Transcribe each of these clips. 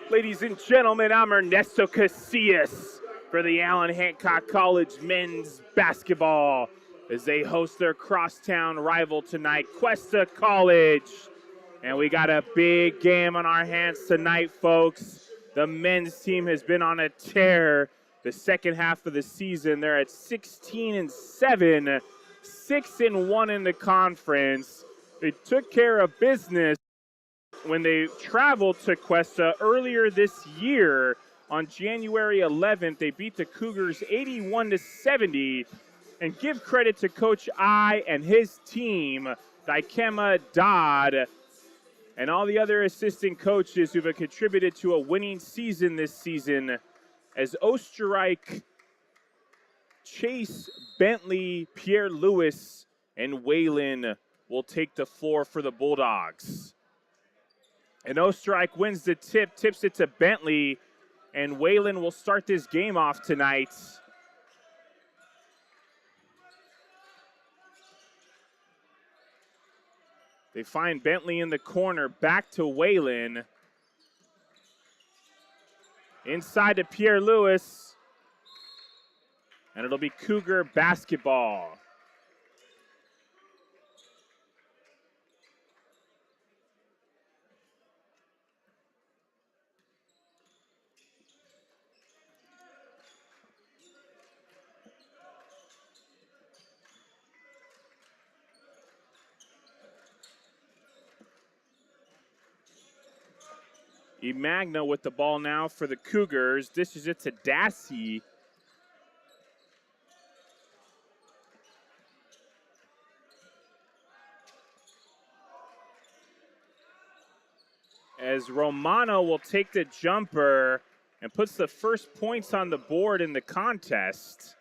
Ladies and gentlemen, I'm Ernesto Casillas for the Allen Hancock College men's basketball as they host their crosstown rival tonight, Cuesta College. And we got a big game on our hands tonight, folks. The men's team has been on a tear the second half of the season. They're at 16-7, 6-1 in the conference. They took care of business when they traveled to Cuesta earlier this year. On January 11th, they beat the Cougars 81-70. And give credit to Coach I and his team, Dikema Dodd, and all the other assistant coaches who have contributed to a winning season this season, as Oostenrijk, Chase, Bentley, Pierre Lewis, and Whalen will take the floor for the Bulldogs. And Oostenrijk wins the tip, tips it to Bentley, and Whalen will start this game off tonight. They find Bentley in the corner, back to Whalen. Inside to Pierre Lewis, and it'll be Cougar basketball. Imagna with the ball now for the Cougars. Dishes it to Dassey. As Romano will take the jumper and puts the first points on the board in the contest.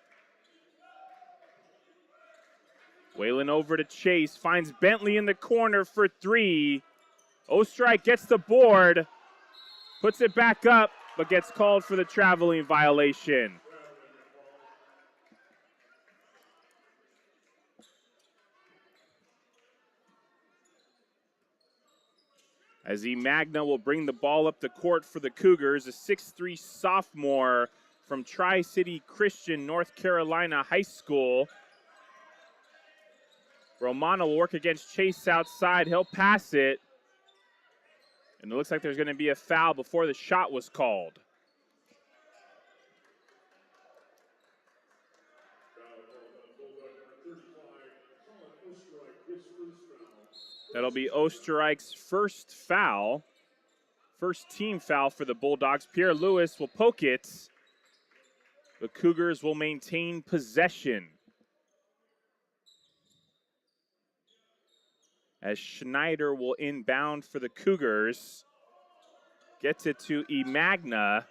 Whalen over to Chase, finds Bentley in the corner for three. Oostenrijk gets the board. Puts it back up, but gets called for the traveling violation. As Imagna will bring the ball up the court for the Cougars, a 6'3" sophomore from Tri-City Christian, North Carolina High School. Romano will work against Chase outside. He'll pass it. And it looks like there's going to be a foul before the shot was called. That'll be Oostenrijk's first foul. First team foul for the Bulldogs. Pierre Lewis will poke it. The Cougars will maintain possession. As Schneider will inbound for the Cougars. Gets it to Imagna.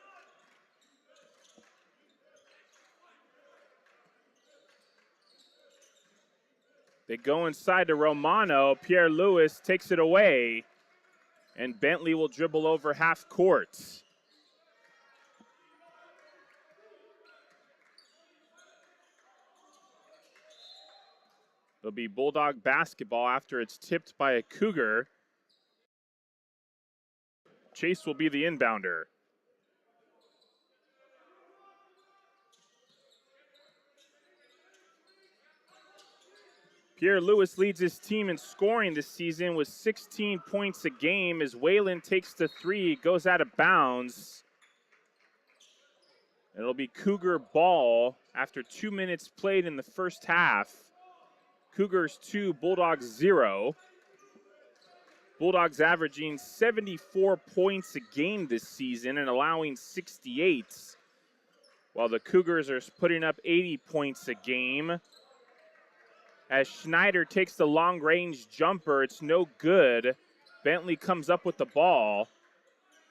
They go inside to Romano. Pierre Lewis takes it away. And Bentley will dribble over half court. It'll be Bulldog basketball after it's tipped by a Cougar. Chase will be the inbounder. Pierre Lewis leads his team in scoring this season with 16 points a game as Whalen takes the three, goes out of bounds. It'll be Cougar ball after 2 minutes played in the first half. Cougars 2, Bulldogs 0. Bulldogs averaging 74 points a game this season and allowing 68, while the Cougars are putting up 80 points a game. As Schneider takes the long-range jumper, it's no good. Bentley comes up with the ball,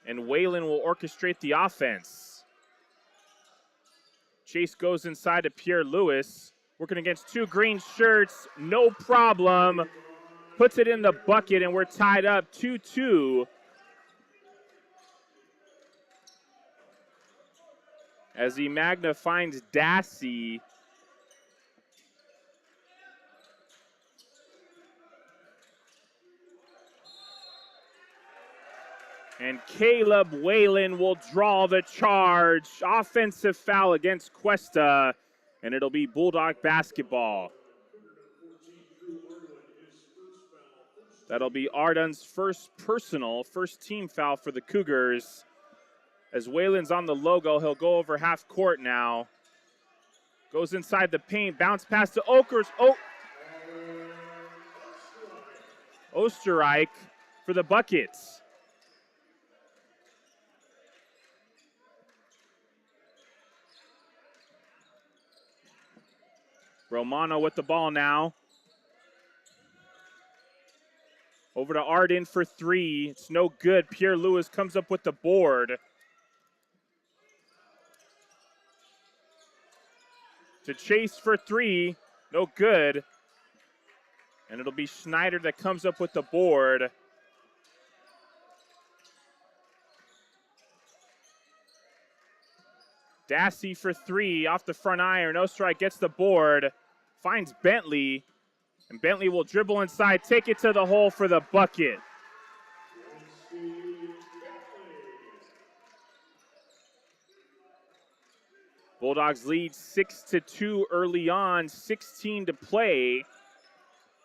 and Whalen will orchestrate the offense. Chase goes inside to Pierre Lewis. Working against two green shirts, no problem. Puts it in the bucket, and we're tied up 2-2. As Imagna finds Dassey. And Caleb Whalen will draw the charge. Offensive foul against Cuesta, and it'll be Bulldog basketball. That'll be Ardon's first personal, first team foul for the Cougars. As Whalen's on the logo, he'll go over half court now. Goes inside the paint, bounce pass to Okers. Oh! Osterreich for the buckets. Romano with the ball now. Over to Arden for three. It's no good. Pierre Lewis comes up with the board. To Chase for three. No good. And it'll be Schneider that comes up with the board. Dassey for three off the front iron. Osterreich gets the board. Finds Bentley. And Bentley will dribble inside, take it to the hole for the bucket. Bulldogs lead 6-2 early on, 16 to play.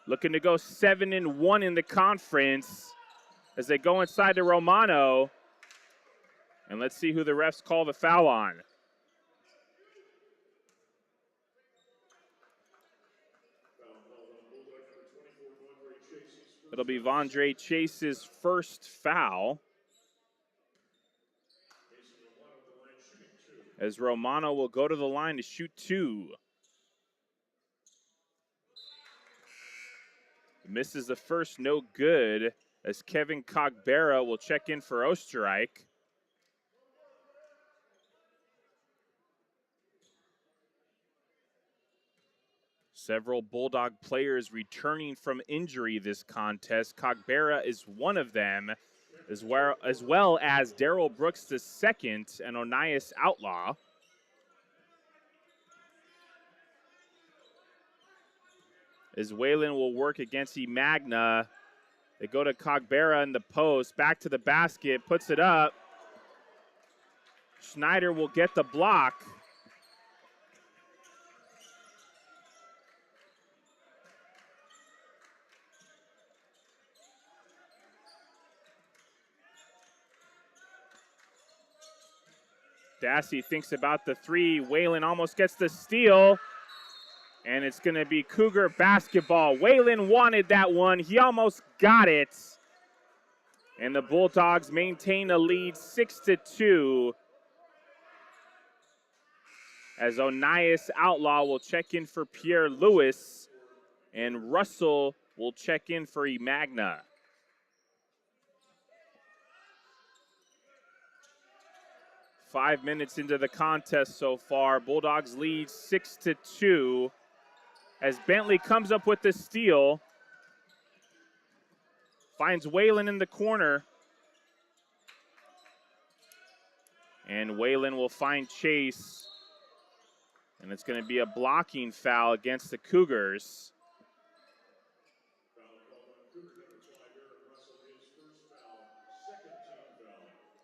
Looking to go 7-1 in the conference as they go inside to Romano. And let's see who the refs call the foul on. It'll be Vondre Chase's first foul. As Romano will go to the line to shoot two. Misses the first, no good, as Kevin Cogbera will check in for Osterreich. Several Bulldog players returning from injury this contest. Cogbera is one of them, as well as Daryl Brooks II and Onias Outlaw. As Whalen will work against Imagna. They go to Cogbera in the post, back to the basket, puts it up. Schneider will get the block. Dassey thinks about the three. Whalen almost gets the steal. And it's going to be Cougar basketball. Whalen wanted that one. He almost got it. And the Bulldogs maintain a lead 6-2. As Onias Outlaw will check in for Pierre Lewis. And Russell will check in for Imagna. Five minutes into the contest so far. Bulldogs lead 6-2. As Bentley comes up with the steal. Finds Whalen in the corner. And Whalen will find Chase. And it's going to be a blocking foul against the Cougars.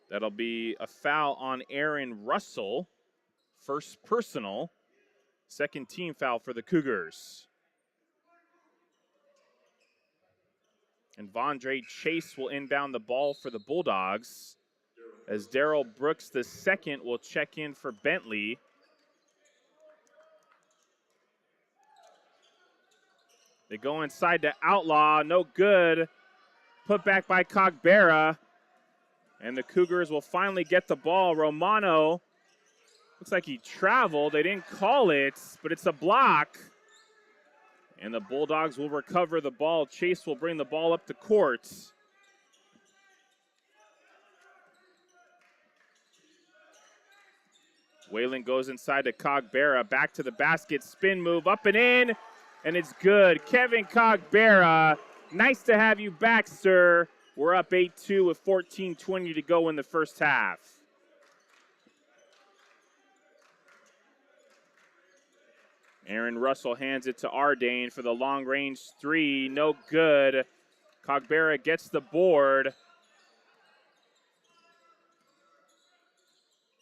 That'll be a foul on Aaron Russell. First personal. Second team foul for the Cougars. And Vondre Chase will inbound the ball for the Bulldogs. As Daryl Brooks II will check in for Bentley. They go inside to Outlaw. No good. Put back by Cogbera. And the Cougars will finally get the ball. Romano, looks like he traveled. They didn't call it, but it's a block. And the Bulldogs will recover the ball. Chase will bring the ball up the court. Whalen goes inside to Cogbera. Back to the basket. Spin move up and in. And it's good. Kevin Cogbera, nice to have you back, sir. We're up 8-2 with 14:20 to go in the first half. Aaron Russell hands it to Ardane for the long-range three. No good. Cogbera gets the board.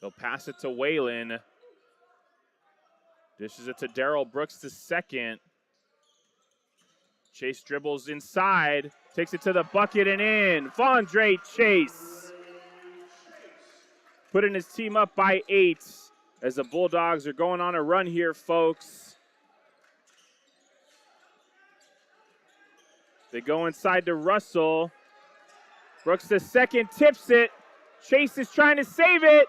They'll pass it to Waylon. Dishes it to Darrell Brooks the second. Chase dribbles inside, takes it to the bucket and in. Vondre Chase putting his team up by 8 as the Bulldogs are going on a run here, folks. They go inside to Russell. Brooks the second tips it. Chase is trying to save it.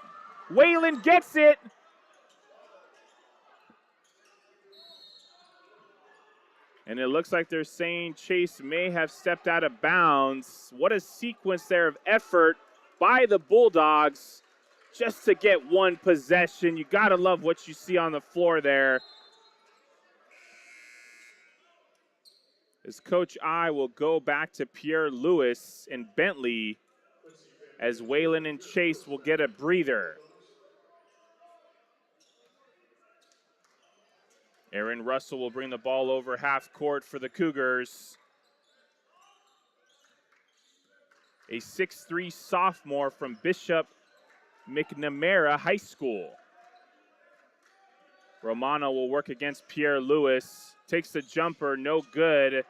Waylon gets it. And it looks like they're saying Chase may have stepped out of bounds. What a sequence there of effort by the Bulldogs just to get one possession. You got to love what you see on the floor there. As Coach I will go back to Pierre Lewis and Bentley as Waylon and Chase will get a breather. Aaron Russell will bring the ball over half court for the Cougars. A 6'3" sophomore from Bishop McNamara High School. Romano will work against Pierre Lewis. Takes the jumper, no good.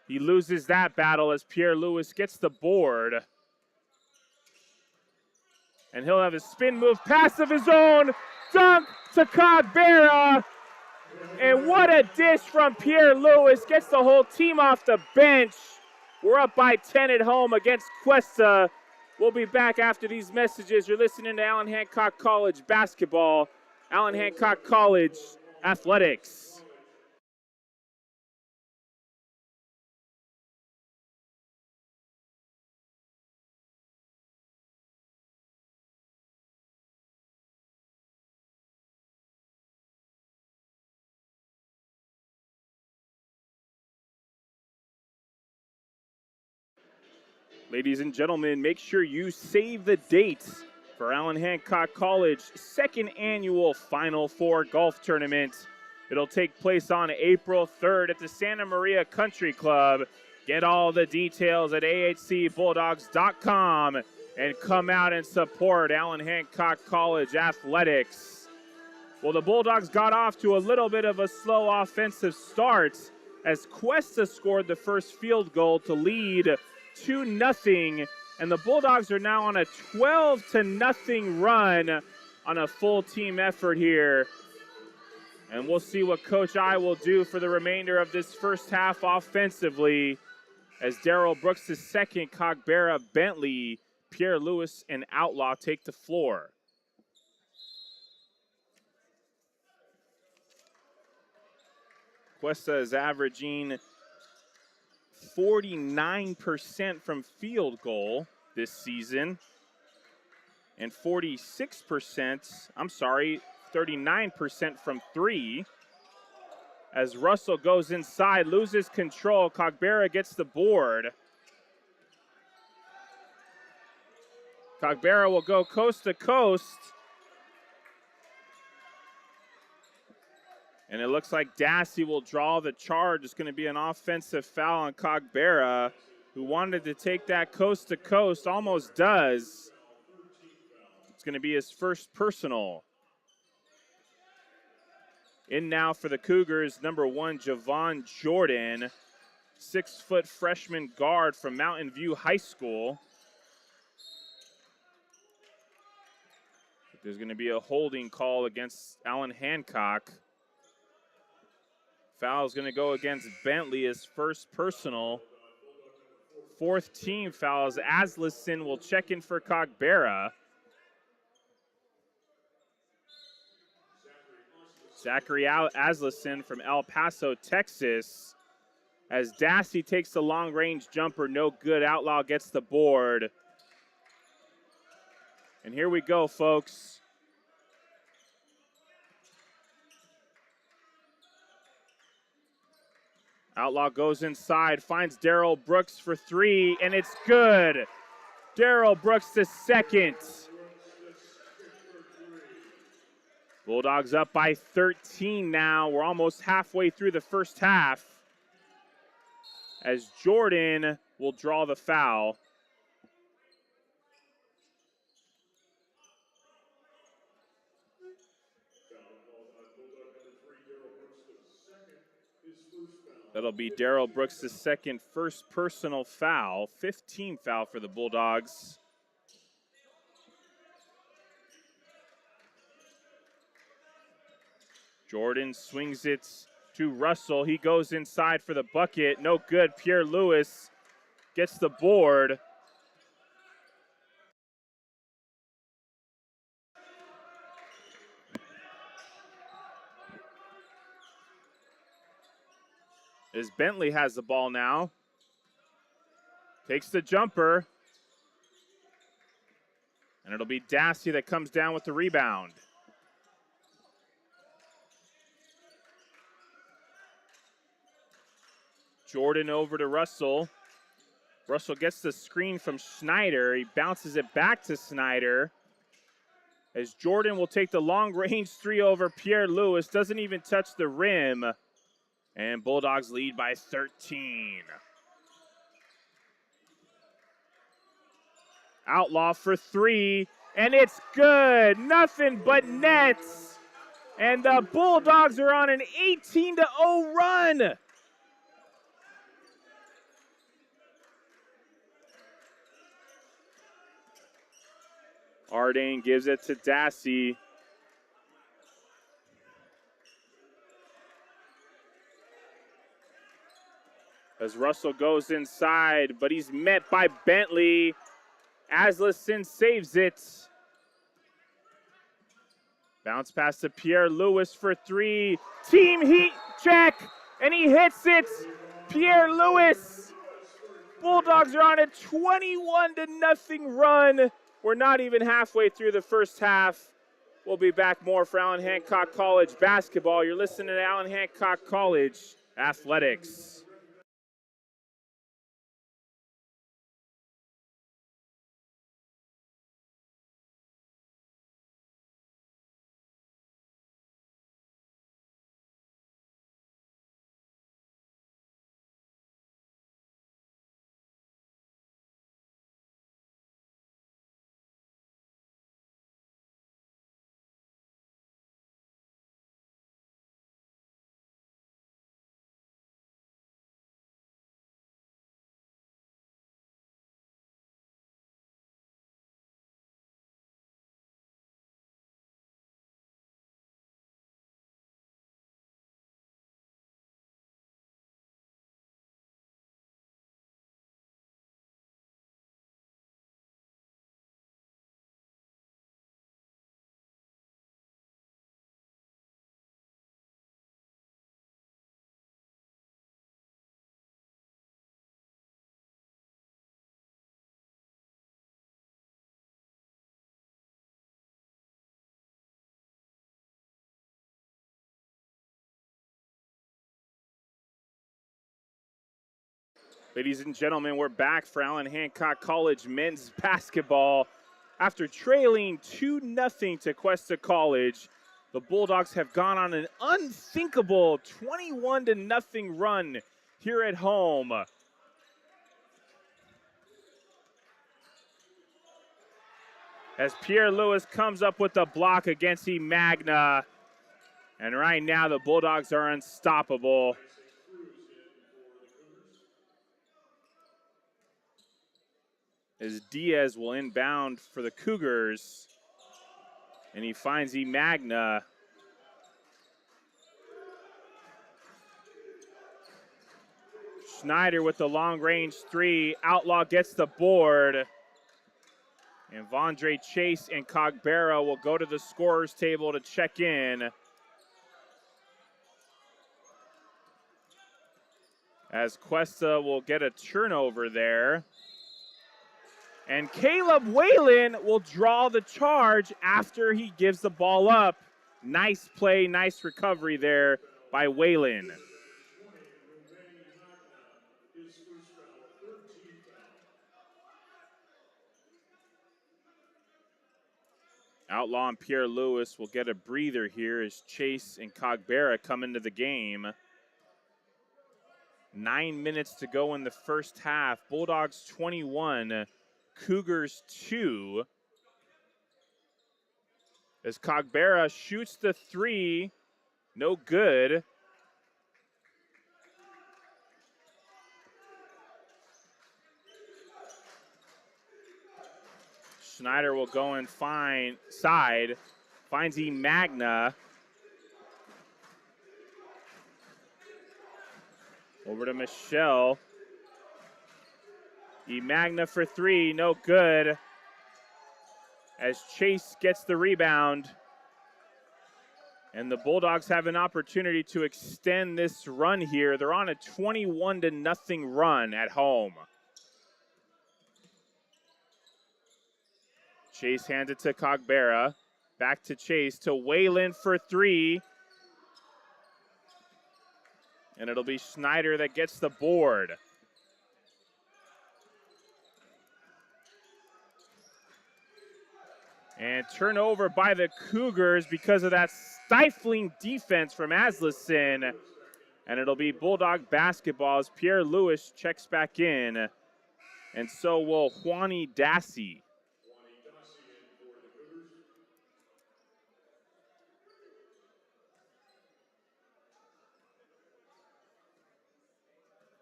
He loses that battle as Pierre Lewis gets the board. And he'll have a spin move pass of his own. Dunk to Cogbera. And what a dish from Pierre Lewis. Gets the whole team off the bench. We're up by 10 at home against Cuesta. We'll be back after these messages. You're listening to Allen Hancock College basketball. Allen Hancock College athletics. Ladies and gentlemen, make sure you save the dates for Allen Hancock College second annual Final Four golf tournament. It'll take place on April 3rd at the Santa Maria Country Club. Get all the details at ahcbulldogs.com and come out and support Allen Hancock College athletics. Well, the Bulldogs got off to a little bit of a slow offensive start as Cuesta scored the first field goal to lead 2-0, and the Bulldogs are now on a 12-0 run on a full team effort here. And we'll see what Coach I will do for the remainder of this first half offensively as Darrell Brooks II, Cogbera, Bentley, Pierre Lewis, and Outlaw take the floor. Cuesta is averaging 49% from field goal this season and 39% from three. As Russell goes inside, loses control, Cogbera gets the board. Cogbera will go coast to coast. And it looks like Dassey will draw the charge. It's going to be an offensive foul on Cogbera, who wanted to take that coast to coast, almost does. It's going to be his first personal. In now for the Cougars, number 1, Javon Jordan, 6-foot freshman guard from Mountain View High School. There's going to be a holding call against Allen Hancock. Foul is going to go against Bentley, his first personal. Fourth team foul as Aslison will check in for Cogbera. Zachary Aslison from El Paso, Texas. As Dassey takes the long-range jumper, no good. Outlaw gets the board. And here we go, folks. Outlaw goes inside, finds Darrell Brooks for 3, and it's good. Darrell Brooks the second. Bulldogs up by 13 now. We're almost halfway through the first half as Jordan will draw the foul. That'll be Darrell Brooks' second first personal foul, 15th foul for the Bulldogs. Jordan swings it to Russell. He goes inside for the bucket. No good. Pierre Lewis gets the board. As Bentley has the ball now. Takes the jumper. And it'll be Dassey that comes down with the rebound. Jordan over to Russell. Russell gets the screen from Schneider. He bounces it back to Schneider. As Jordan will take the long-range three over Pierre Lewis. Doesn't even touch the rim. And Bulldogs lead by 13. Outlaw for three. And it's good. Nothing but nets. And the Bulldogs are on an 18-0 run. Ardain gives it to Dassey. As Russell goes inside, but he's met by Bentley. Aslison saves it. Bounce pass to Pierre Lewis for three. Team heat check, and he hits it. Pierre Lewis. Bulldogs are on a 21-0 run. We're not even halfway through the first half. We'll be back more for Allen Hancock College basketball. You're listening to Allen Hancock College Athletics. Ladies and gentlemen, we're back for Allen Hancock College men's basketball. After trailing 2-0 to Cuesta College, the Bulldogs have gone on an unthinkable 21-0 run here at home. As Pierre Lewis comes up with the block against Magna. And right now the Bulldogs are unstoppable. As Diaz will inbound for the Cougars. And he finds Magna. Schneider with the long-range three. Outlaw gets the board. And Vondre Chase and Cogbera will go to the scorer's table to check in. As Cuesta will get a turnover there. And Caleb Whalen will draw the charge after he gives the ball up. Nice play, nice recovery there by Whalen. Outlaw and Pierre Lewis will get a breather here as Chase and Cogbera come into the game. 9 minutes to go in the first half. Bulldogs 21, Cougars 2. As Cogbera shoots the three, no good. Schneider will go and finds Magna. Over to Michelle. Magna for three, no good. As Chase gets the rebound. And the Bulldogs have an opportunity to extend this run here. They're on a 21-0 run at home. Chase hands it to Cogbera. Back to Chase, to Whalen for three. And it'll be Schneider that gets the board. And turnover by the Cougars because of that stifling defense from Asleson. And it'll be Bulldog basketball as Pierre Lewis checks back in. And so will Juani Dassey.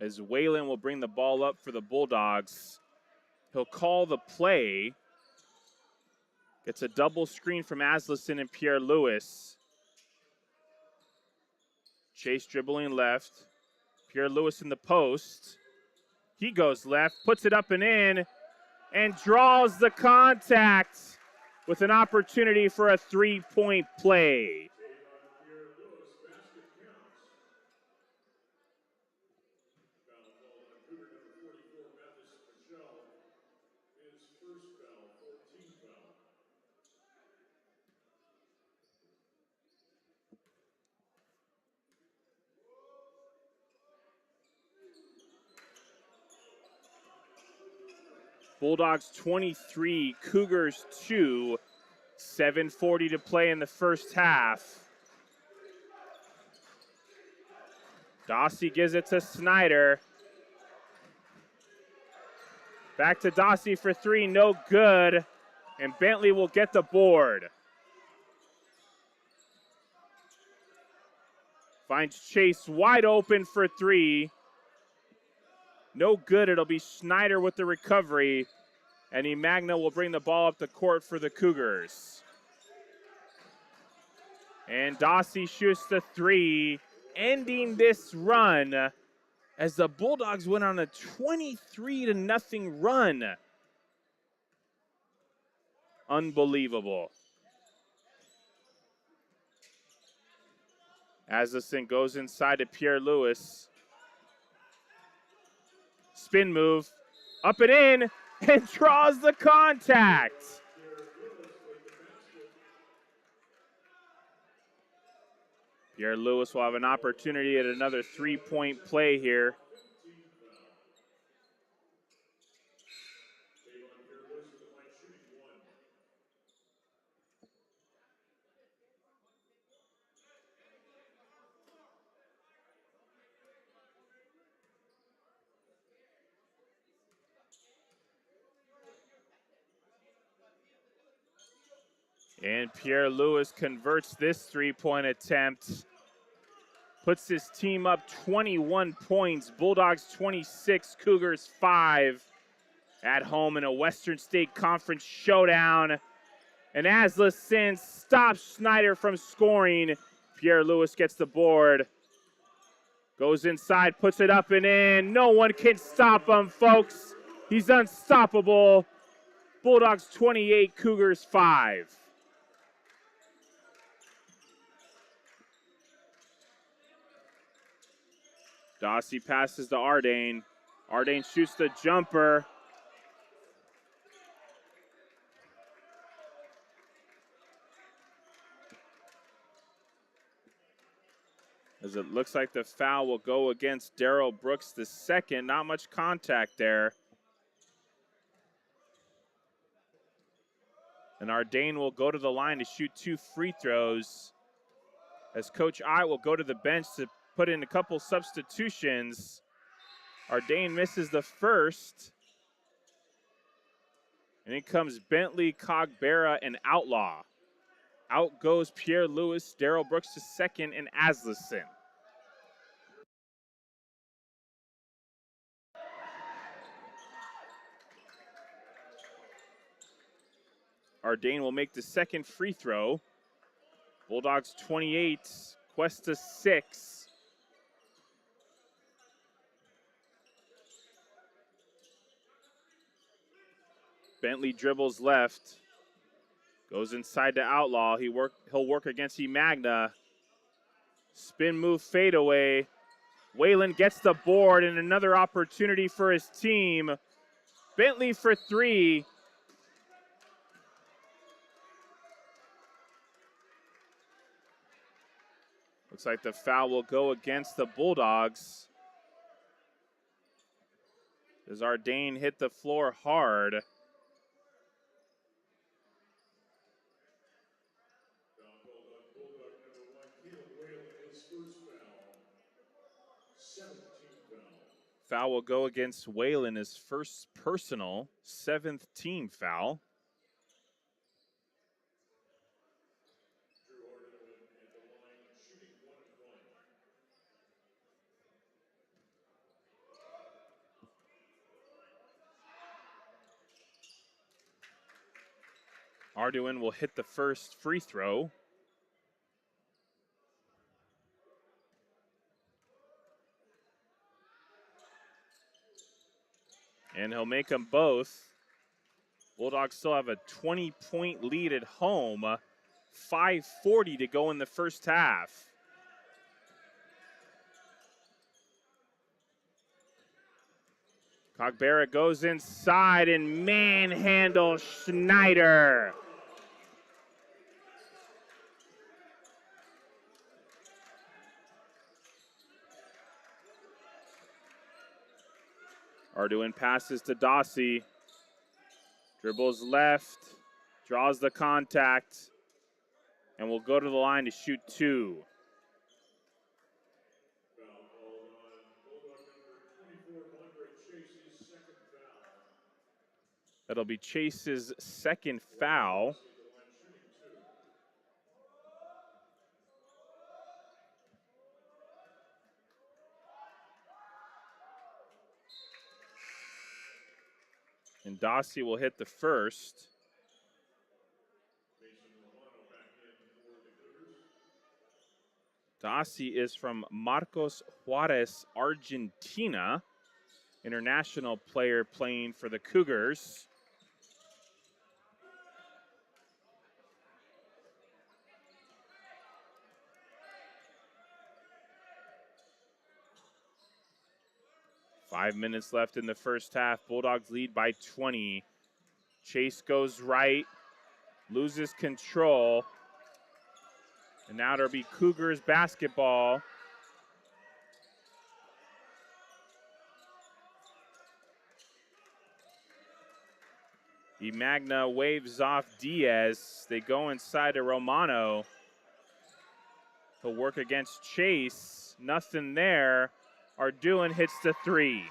As Whalen will bring the ball up for the Bulldogs. He'll call the play. Gets a double screen from Asleson and Pierre Lewis. Chase dribbling left. Pierre Lewis in the post. He goes left, puts it up and in, and draws the contact with an opportunity for a three-point play. Bulldogs 23, Cougars 2, 7:40 to play in the first half. Dassey gives it to Snyder. Back to Dassey for three, no good. And Bentley will get the board. Finds Chase wide open for three. No good, it'll be Schneider with the recovery. And Magna will bring the ball up the court for the Cougars. And Dassey shoots the three, ending this run as the Bulldogs went on a 23-0 run. Unbelievable. Asleson goes inside to Pierre Lewis. Spin move, up and in, and draws the contact. Pierre Lewis will have an opportunity at another three-point play here. And Pierre Lewis converts this three-point attempt. Puts his team up 21 points. Bulldogs 26, Cougars 5 at home in a Western State Conference showdown. And Asleson stops Schneider from scoring. Pierre Lewis gets the board. Goes inside, puts it up and in. No one can stop him, folks. He's unstoppable. Bulldogs 28, Cougars 5. Dassey passes to Ardane. Ardane shoots the jumper. As it looks like the foul will go against Darrell Brooks the second. Not much contact there. And Ardane will go to the line to shoot 2 free throws. As Coach I will go to the bench to put in a couple substitutions. Ardane misses the first. And in comes Bentley, Cogbera, and Outlaw. Out goes Pierre Lewis, Darrell Brooks the second, and Asleson. Ardane will make the second free throw. Bulldogs 28, Cuesta 6. Bentley dribbles left. Goes inside to Outlaw. He'll work against Emagna. Spin move fadeaway. Whalen gets the board and another opportunity for his team. Bentley for 3. Looks like the foul will go against the Bulldogs. As Ardane hit the floor hard. Foul will go against Whalen, his first personal, 7th team foul. Arduin will hit the first free throw. And he'll make them both. Bulldogs still have a 20-point lead at home. 5:40 to go in the first half. Cogbera goes inside and manhandles Schneider. Arduin passes to Dossie. Dribbles left, draws the contact, and will go to the line to shoot 2. That'll be Chase's second foul. And Dossie will hit the first. Dossie is from Marcos Juarez, Argentina. International player playing for the Cougars. Five minutes left in the first half. Bulldogs lead by 20. Chase goes right, loses control. And now it'll be Cougars basketball. Emagna waves off Diaz. They go inside to Romano. He'll work against Chase. Nothing there. Arduin hits the 3.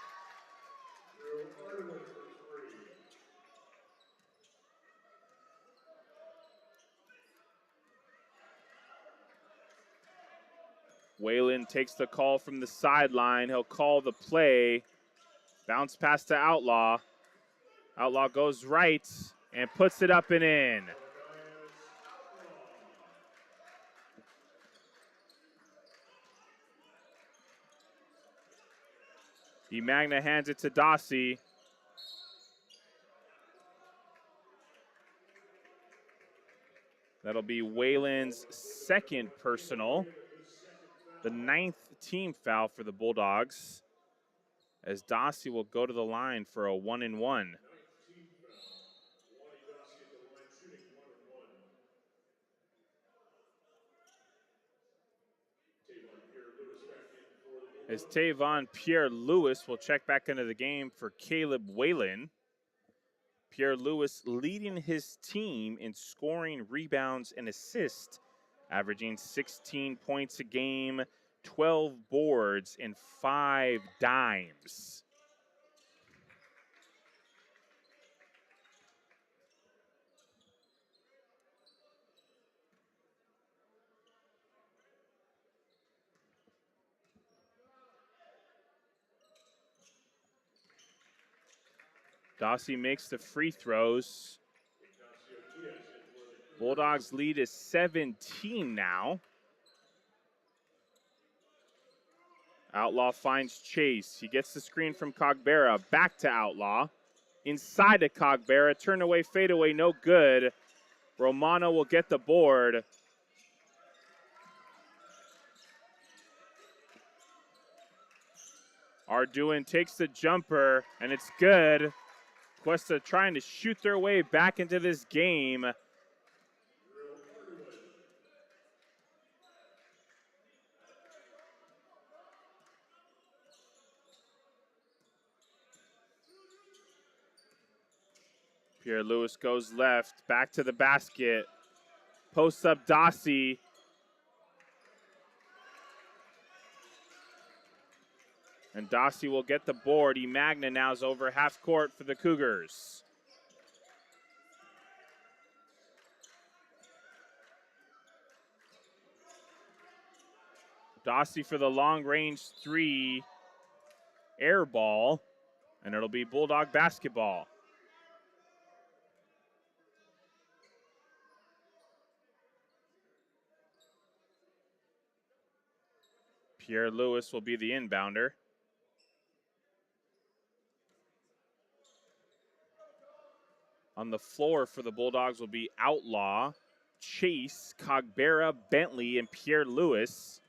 Whalen takes the call from the sideline. He'll call the play. Bounce pass to Outlaw. Outlaw goes right and puts it up and in. Emagna hands it to Dossie. That'll be Whalen's second personal. The 9th team foul for the Bulldogs. As Dossie will go to the line for a 1-and-1. As Tavon Pierre-Louis will check back into the game for Caleb Whalen. Pierre-Louis leading his team in scoring, rebounds, and assists, averaging 16 points a game, 12 boards, and 5 dimes. Dossie makes the free throws. Bulldogs lead is 17 now. Outlaw finds Chase. He gets the screen from Cogbera. Back to Outlaw. Inside to Cogbera. Turn away, fade away, no good. Romano will get the board. Arduin takes the jumper, and it's good. Cuesta trying to shoot their way back into this game. Pierre Lewis goes left, back to the basket. Posts up Dossie. And Dossie will get the board. Magna now is over half court for the Cougars. Dossie for the long range three. Air ball. And it'll be Bulldog basketball. Pierre Lewis will be the inbounder. On the floor for the Bulldogs will be Outlaw, Chase, Cogbera, Bentley, and Pierre Lewis.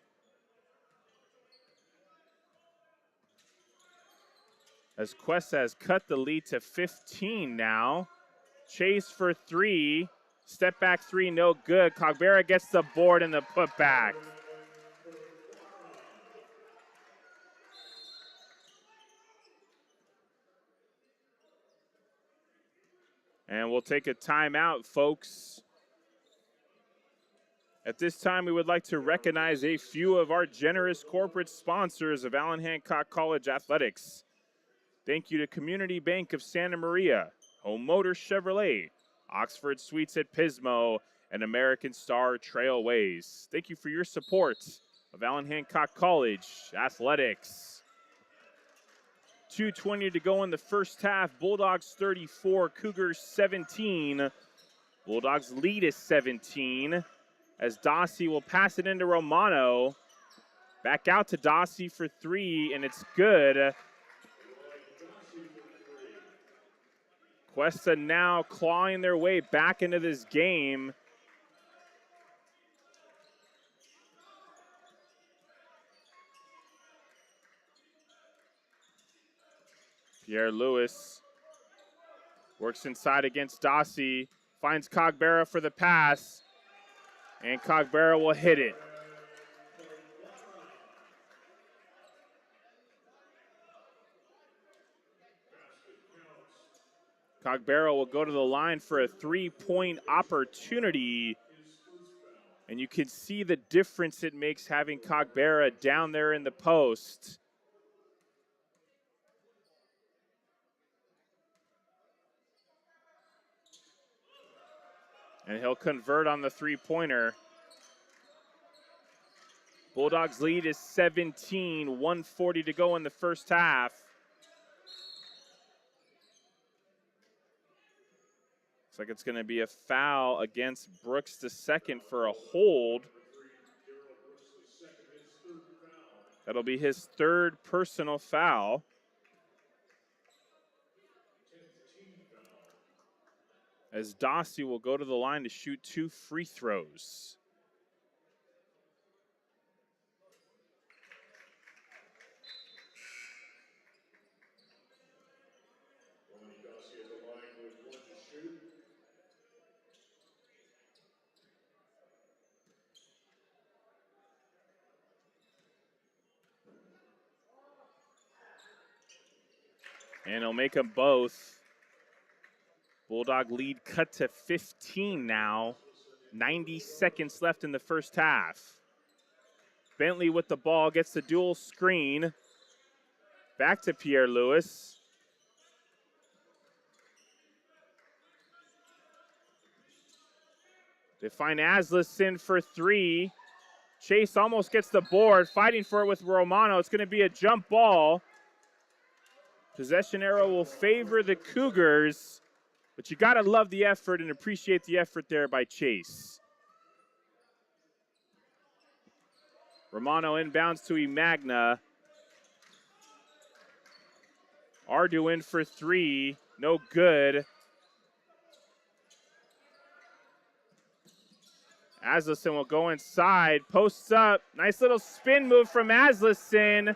As Cuesta has cut the lead to 15 now. Chase for three. Step back three, no good. Cogbera gets the board and the putback. And we'll take a timeout, folks. At this time, we would like to recognize a few of our generous corporate sponsors of Allen Hancock College Athletics. Thank you to Community Bank of Santa Maria, Home Motor Chevrolet, Oxford Suites at Pismo, and American Star Trailways. Thank you for your support of Allen Hancock College Athletics. 2:20 to go in the first half. Bulldogs 34, Cougars 17. Bulldogs lead is 17 as Dossie will pass it into Romano. Back out to Dossie for three, and it's good. Cuesta now clawing their way back into this game. Pierre Lewis works inside against Dossie, finds Cogbera for the pass, and Cogbera will hit it. Cogbera will go to the line for a three-point opportunity, and you can see the difference it makes having Cogbera down there in the post. And he'll convert on the three-pointer. Bulldogs lead is 17, 1:40 to go in the first half. Looks like it's going to be a foul against Brooks II for a hold. That'll be his third personal foul. As Dossie will go to the line to shoot two free throws. And he'll make them both. Bulldog lead cut to 15 now. 90 seconds left in the first half. Bentley with the ball, gets the dual screen. Back to Pierre Lewis. They find Asleson for three. Chase almost gets the board, fighting for it with Romano. It's going to be a jump ball. Possession arrow will favor the Cougars. But you got to love the effort and appreciate the effort there by Chase. Romano inbounds to Imagna. Ardu in for three. No good. Aslison will go inside. Posts up. Nice little spin move from Aslison.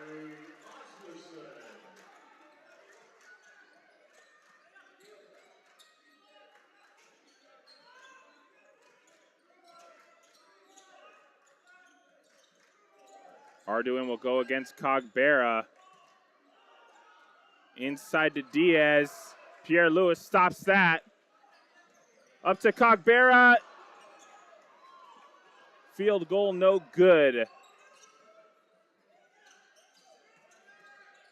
Arduin will go against Cogbera. Inside to Diaz. Pierre Lewis stops that. Up to Cogbera. Field goal no good.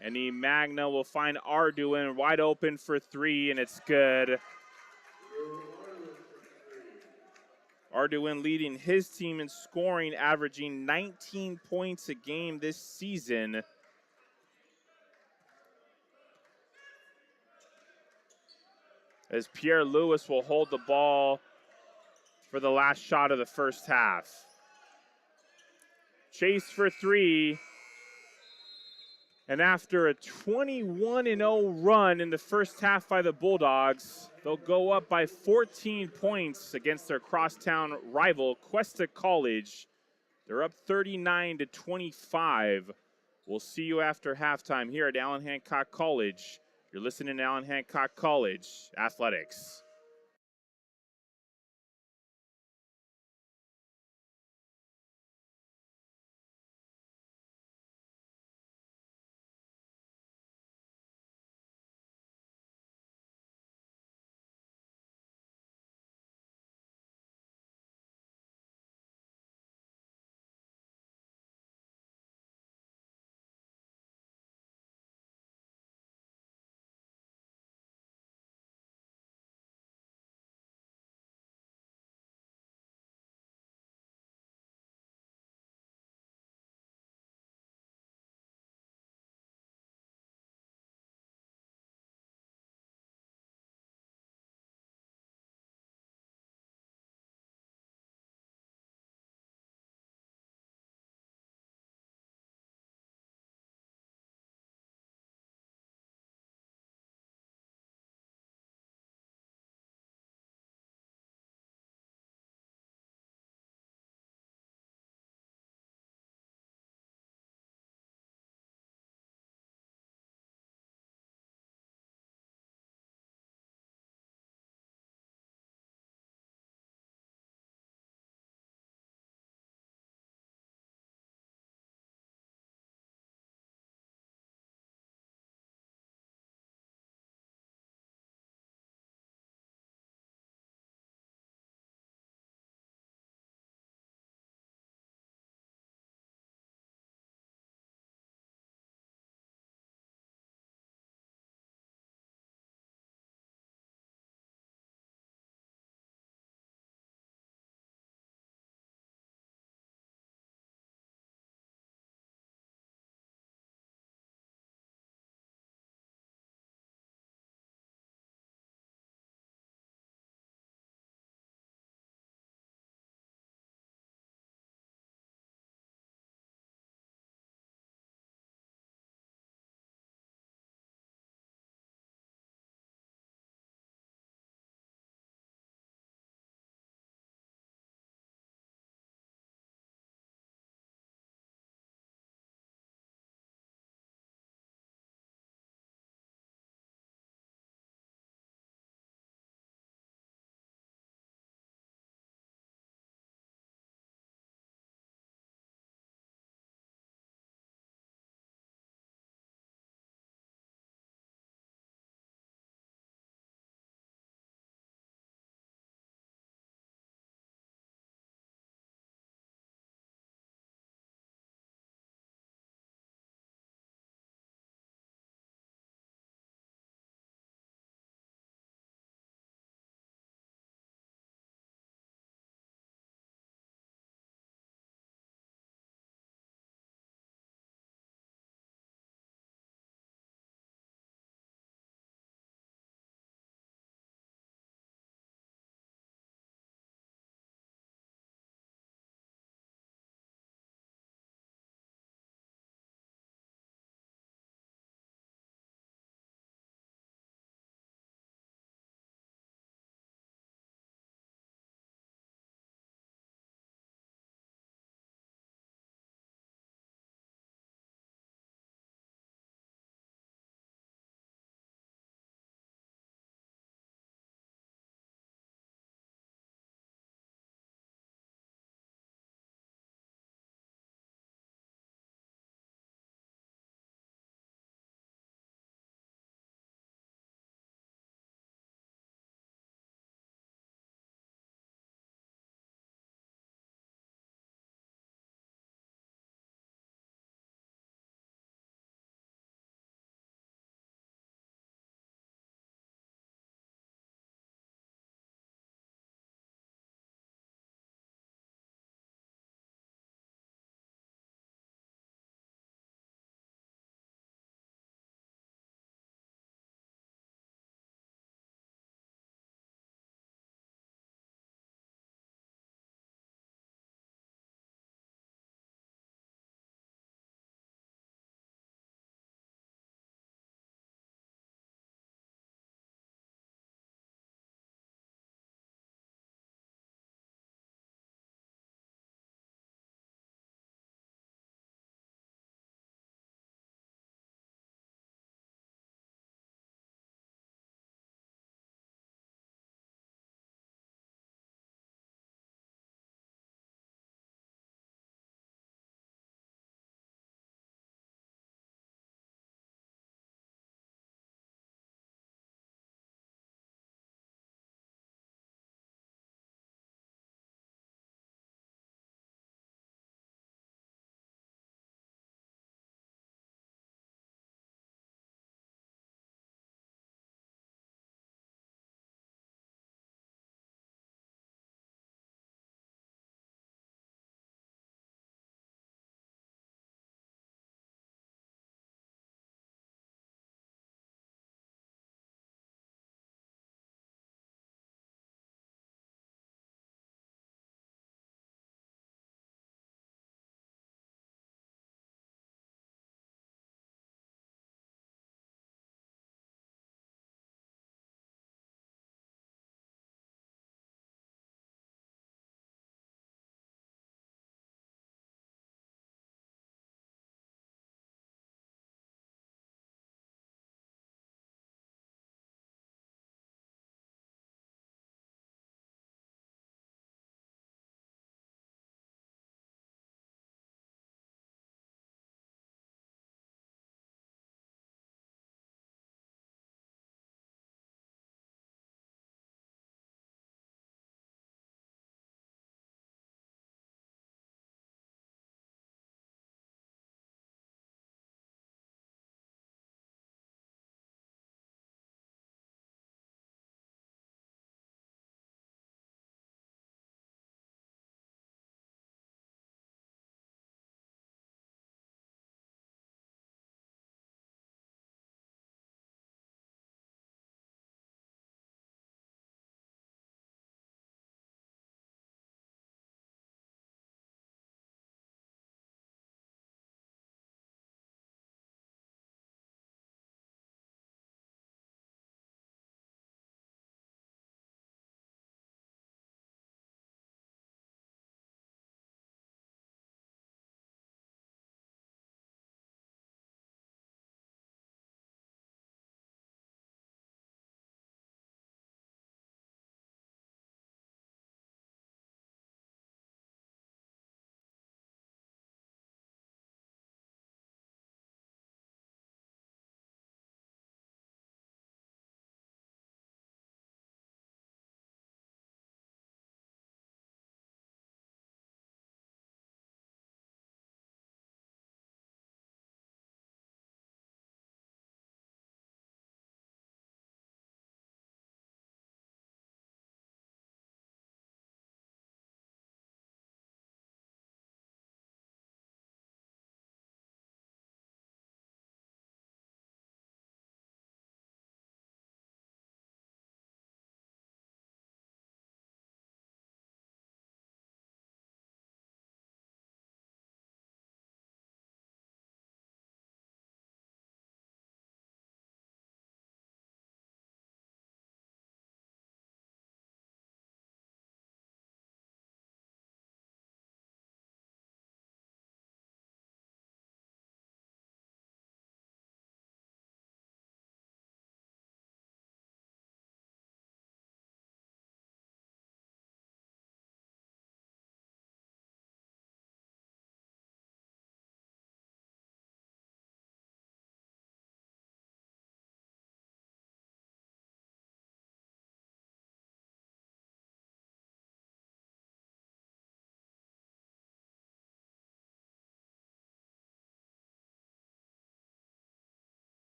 And Magna will find Arduin wide open for three, and it's good. Arduin leading his team in scoring, averaging 19 points a game this season. As Pierre Lewis will hold the ball for the last shot of the first half. Chase for three. And after a 21-0 run in the first half by the Bulldogs, they'll go up by 14 points against their crosstown rival, Cuesta College. They're up 39-25. We'll see you after halftime here at Allen Hancock College. You're listening to Allen Hancock College Athletics.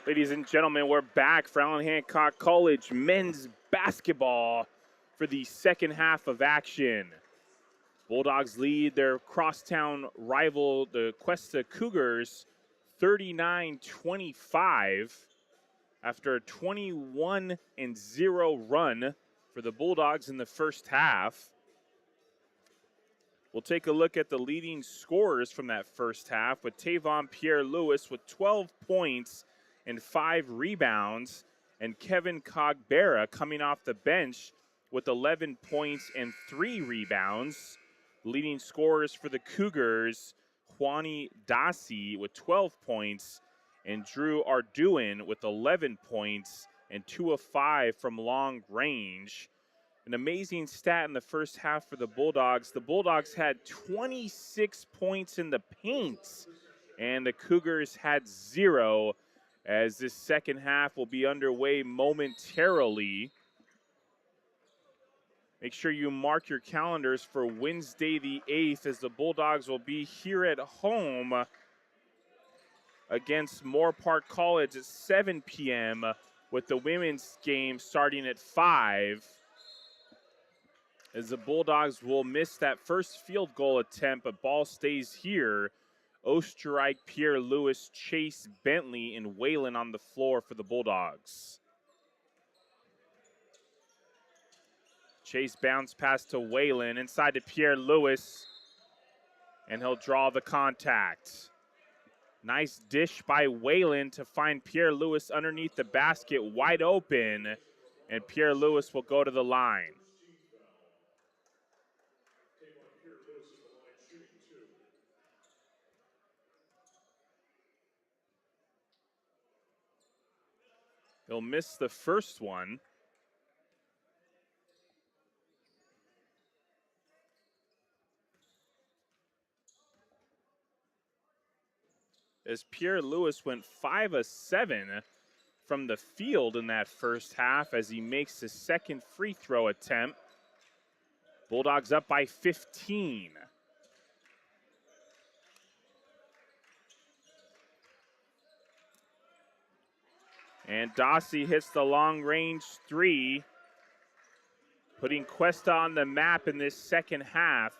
Ladies and gentlemen, we're back for Allen Hancock College men's basketball for the second half of action. Bulldogs lead their crosstown rival, the Cuesta Cougars, 39-25 after a 21-0 run for the Bulldogs in the first half. We'll take a look at the leading scorers from that first half with Tavon Pierre-Louis with 12 points and 5 rebounds, and Kevin Cogbera coming off the bench with 11 points and 3 rebounds. Leading scorers for the Cougars, Juani Dasi with 12 points, and Drew Arduin with 11 points and 2 of 5 from long range. An amazing stat in the first half for the Bulldogs. The Bulldogs had 26 points in the paint, and the Cougars had 0, as this second half will be underway momentarily. Make sure you mark your calendars for Wednesday the 8th, as the Bulldogs will be here at home against Moore Park College at 7 p.m. with the women's game starting at 5. As the Bulldogs will miss that first field goal attempt, but ball stays here. Osterreich, Pierre-Louis, Chase, Bentley, and Whalen on the floor for the Bulldogs. Chase bounce pass to Whalen, inside to Pierre-Louis, and he'll draw the contact. Nice dish by Whalen to find Pierre-Louis underneath the basket, wide open, and Pierre-Louis will go to the line. He'll miss the first one. As Pierre-Louis went 5 of 7 from the field in that first half as he makes his second free throw attempt. Bulldogs up by 15. And Dossie hits the long-range 3, putting Cuesta on the map in this second half,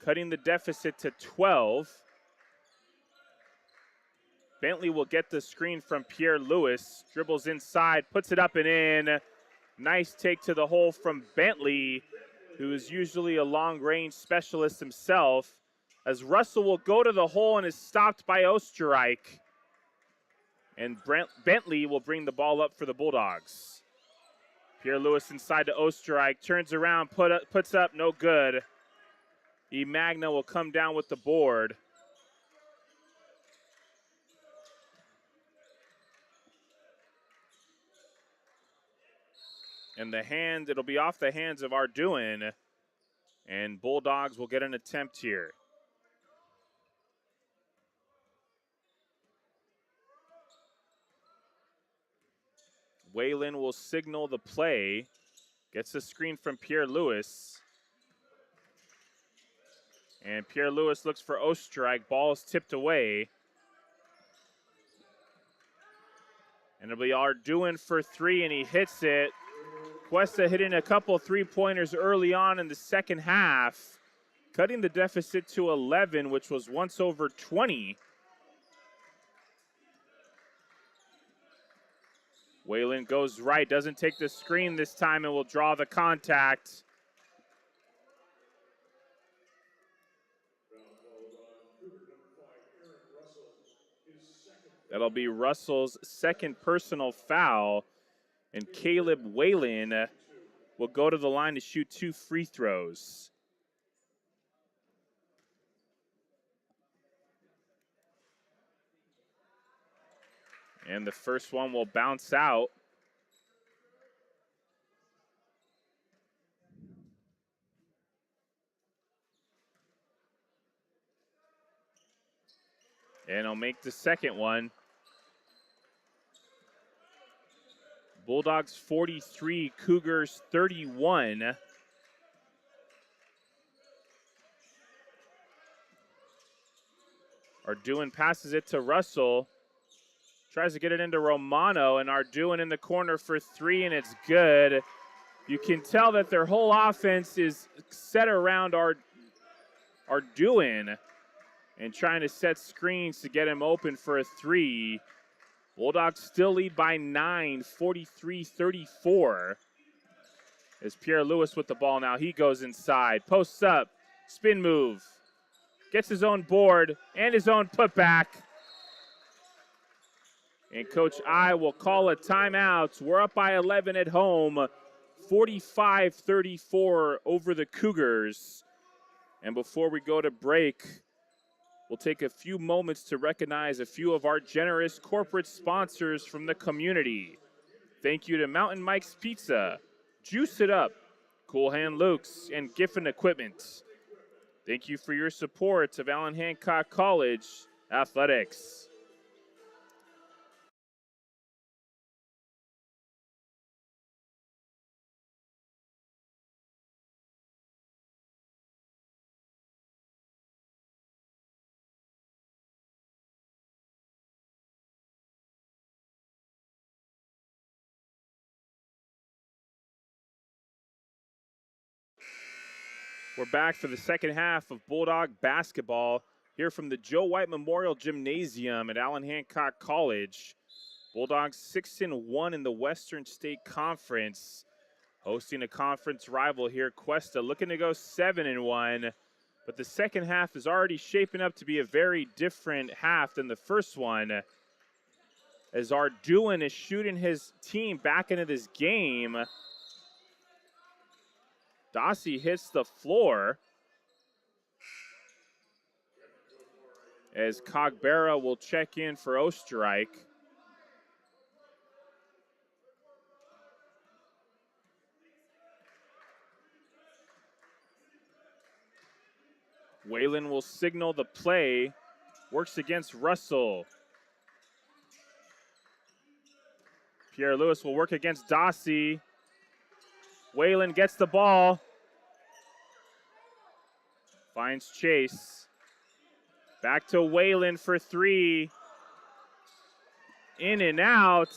cutting the deficit to 12. Bentley will get the screen from Pierre-Louis, dribbles inside, puts it up and in. Nice take to the hole from Bentley, who is usually a long-range specialist himself, as Russell will go to the hole and is stopped by Osterreich. And Bentley will bring the ball up for the Bulldogs. Pierre-Louis inside to Osterreich, turns around, puts up, no good. Magna will come down with the board. And it'll be off the hands of Arduin, and Bulldogs will get an attempt here. Whalen will signal the play, gets the screen from Pierre-Louis. And Pierre-Louis looks for Osterreich, ball is tipped away. And it'll be Arduin for 3, and he hits it. Cuesta hitting a couple three-pointers early on in the second half, cutting the deficit to 11, which was once over 20. Whalen goes right, doesn't take the screen this time, and will draw the contact. That'll be Russell's second personal foul, and Caleb Whalen will go to the line to shoot 2 free throws. And the first one will bounce out. And he'll make the second one. Bulldogs 43, Cougars 31. Arduin passes it to Russell. Tries to get it into Romano, and Arduin in the corner for three, and it's good. You can tell that their whole offense is set around Arduin and trying to set screens to get him open for a three. Bulldogs still lead by 9, 43-34. As Pierre Lewis with the ball now. He goes inside, posts up, spin move. Gets his own board and his own putback. And Coach I will call a timeout. We're up by 11 at home, 45-34 over the Cougars. And before we go to break, we'll take a few moments to recognize a few of our generous corporate sponsors from the community. Thank you to Mountain Mike's Pizza, Juice It Up, Cool Hand Luke's, and Giffen Equipment. Thank you for your support of Allen Hancock College Athletics. We're back for the second half of Bulldog basketball here from the Joe White Memorial Gymnasium at Allen Hancock College. Bulldogs 6-1 in the Western State Conference, hosting a conference rival here, Cuesta, looking to go 7-1. But the second half is already shaping up to be a very different half than the first one, as Arduin is shooting his team back into this game. Dossie hits the floor as Cogbera will check in for Osterreich. Whalen will signal the play, works against Russell. Pierre Lewis will work against Dossie. Whalen gets the ball. Finds Chase. Back to Whalen for three. In and out.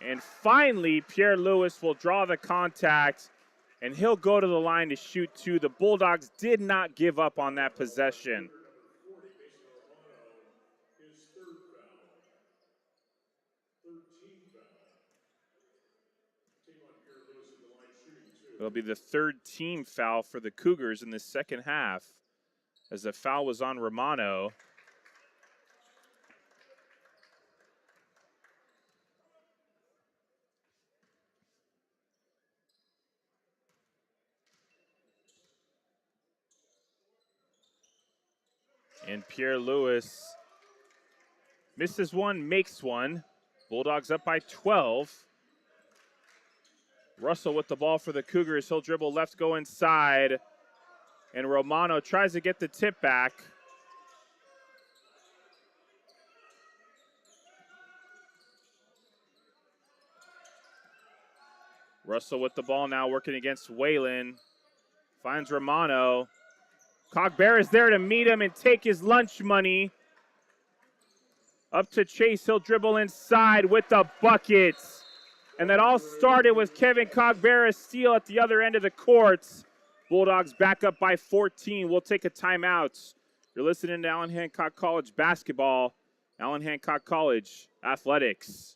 And finally, Pierre Lewis will draw the contact, and he'll go to the line to shoot two. The Bulldogs did not give up on that possession. It'll be the third team foul for the Cougars in the second half, as the foul was on Romano. And Pierre Lewis misses one, makes one. Bulldogs up by 12. Russell with the ball for the Cougars. He'll dribble left, go inside. And Romano tries to get the tip back. Russell with the ball now, working against Whalen. Finds Romano. Cogbera is there to meet him and take his lunch money. Up to Chase. He'll dribble inside with the buckets. And that all started with Kevin Cogbera's steal at the other end of the court. Bulldogs back up by 14. We'll take a timeout. You're listening to Allen Hancock College basketball, Allen Hancock College athletics.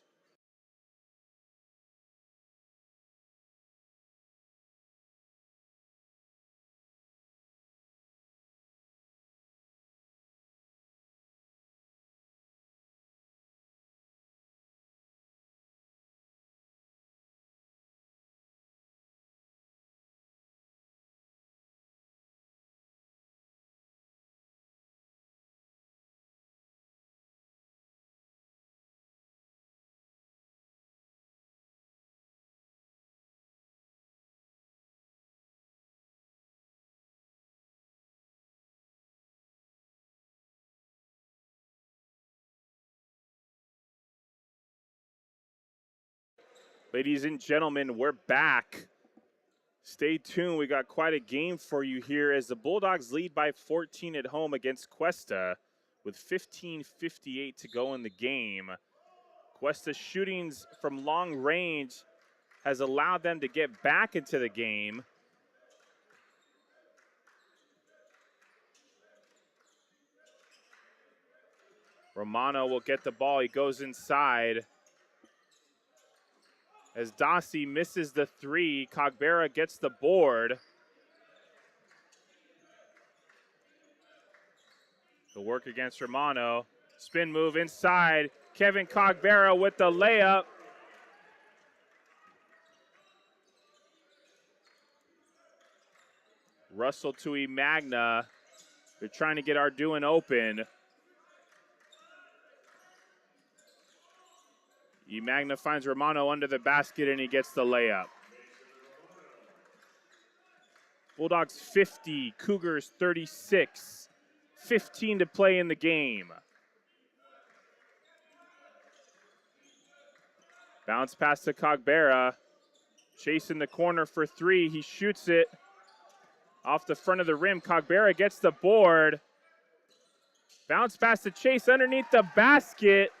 Ladies and gentlemen, we're back. Stay tuned. We got quite a game for you here as the Bulldogs lead by 14 at home against Cuesta, with with 15:58 to go in the game. Cuesta's shootings from long range has allowed them to get back into the game. Romano will get the ball. He goes inside. As Dossi misses the three, Cogbera gets the board. The work against Romano. Spin move inside. Kevin Cogbera with the layup. Russell to Emagna. They're trying to get Arduin open. Emagna finds Romano under the basket and he gets the layup. Bulldogs 50, Cougars 36. 15 to play in the game. Bounce pass to Cogbera. Chase in the corner for three. He shoots it off the front of the rim. Cogbera gets the board. Bounce pass to Chase underneath the basket.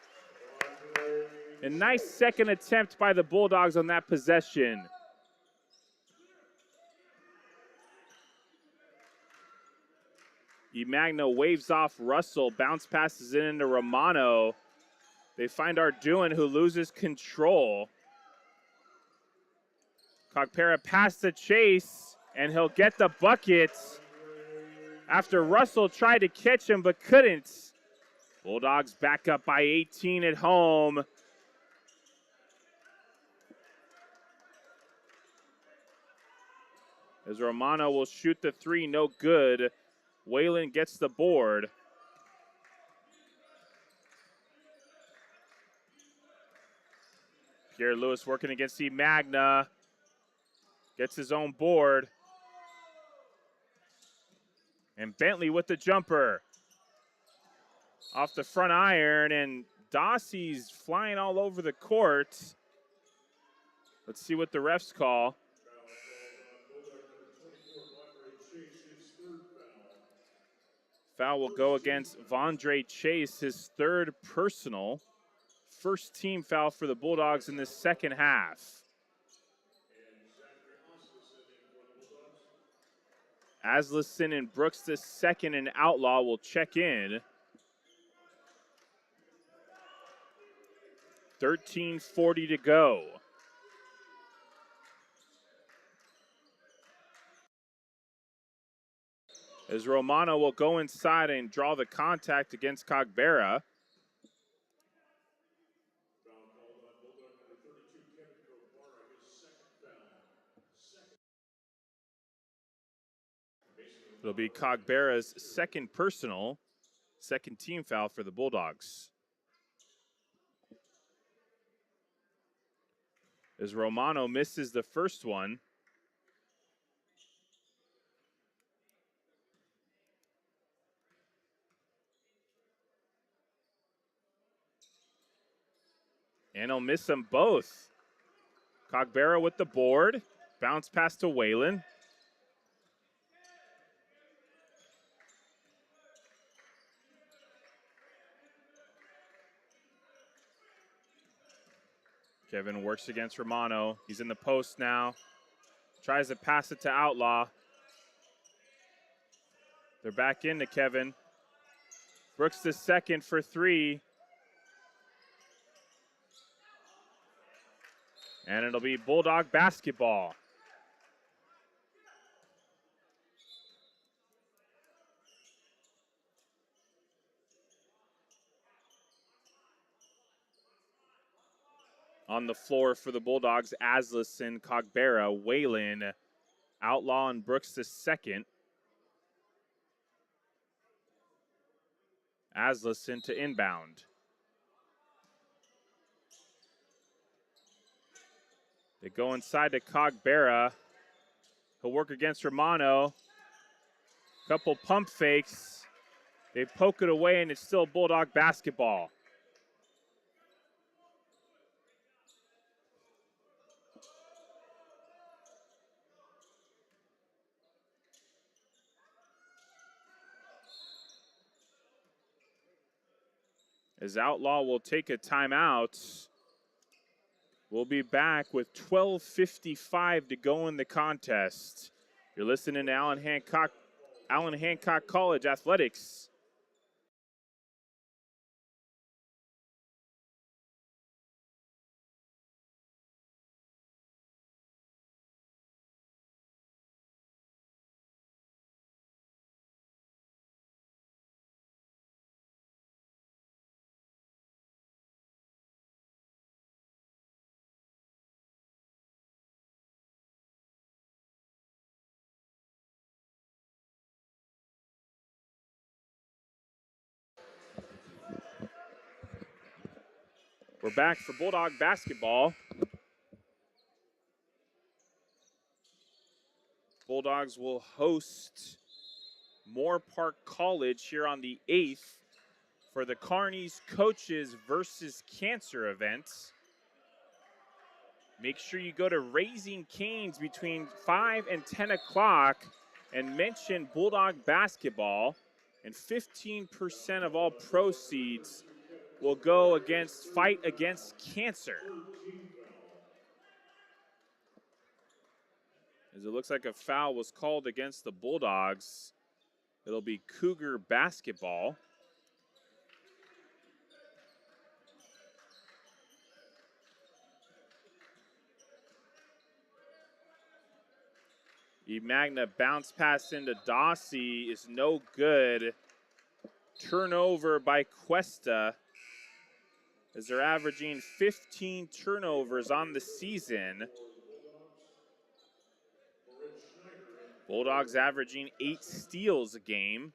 A nice second attempt by the Bulldogs on that possession. Emagna waves off Russell. Bounce passes it into Romano. They find Arduin, who loses control. Cogbera pass to Chase, and he'll get the bucket after Russell tried to catch him but couldn't. Bulldogs back up by 18 at home. As Romano will shoot the three, no good. Whalen gets the board. Pierre Lewis working against Emagna. Gets his own board. And Bentley with the jumper. Off the front iron, and Dossie's flying all over the court. Let's see what the refs call. Foul will go against Vondre Chase, his third personal. First team foul for the Bulldogs in this second half. Aslison and Brooks, the second, and Outlaw will check in. 13:40 to go. As Romano will go inside and draw the contact against Cogbera. It'll be Cogbera's second personal, second team foul for the Bulldogs. As Romano misses the first one. And he'll miss them both. Cogbera with the board. Bounce pass to Whalen. Kevin works against Romano. He's in the post now. Tries to pass it to Outlaw. They're back into Kevin. Brooks the second for three. And it'll be Bulldog basketball. On the floor for the Bulldogs, Aslison, Cogbera, Whalen, Outlaw, and Brooks the second. Aslison to inbound. They go inside to Cogbera. He'll work against Romano. Couple pump fakes. They poke it away, and it's still Bulldog basketball. as Outlaw will take a timeout. We'll be back with 12:55 to go in the contest. You're listening to Allen Hancock College Athletics. We're back for Bulldog basketball. Bulldogs will host Moore Park College here on the 8th for the Kearney's Coaches versus Cancer event. Make sure you go to Raising Cane's between 5 and 10 o'clock and mention Bulldog basketball, and 15% of all proceeds will go against Fight Against Cancer. As it looks like a foul was called against the Bulldogs, it'll be Cougar basketball. Magna bounce pass into Dossie is no good. Turnover by Cuesta, as they're averaging 15 turnovers on the season. Bulldogs averaging 8 steals a game.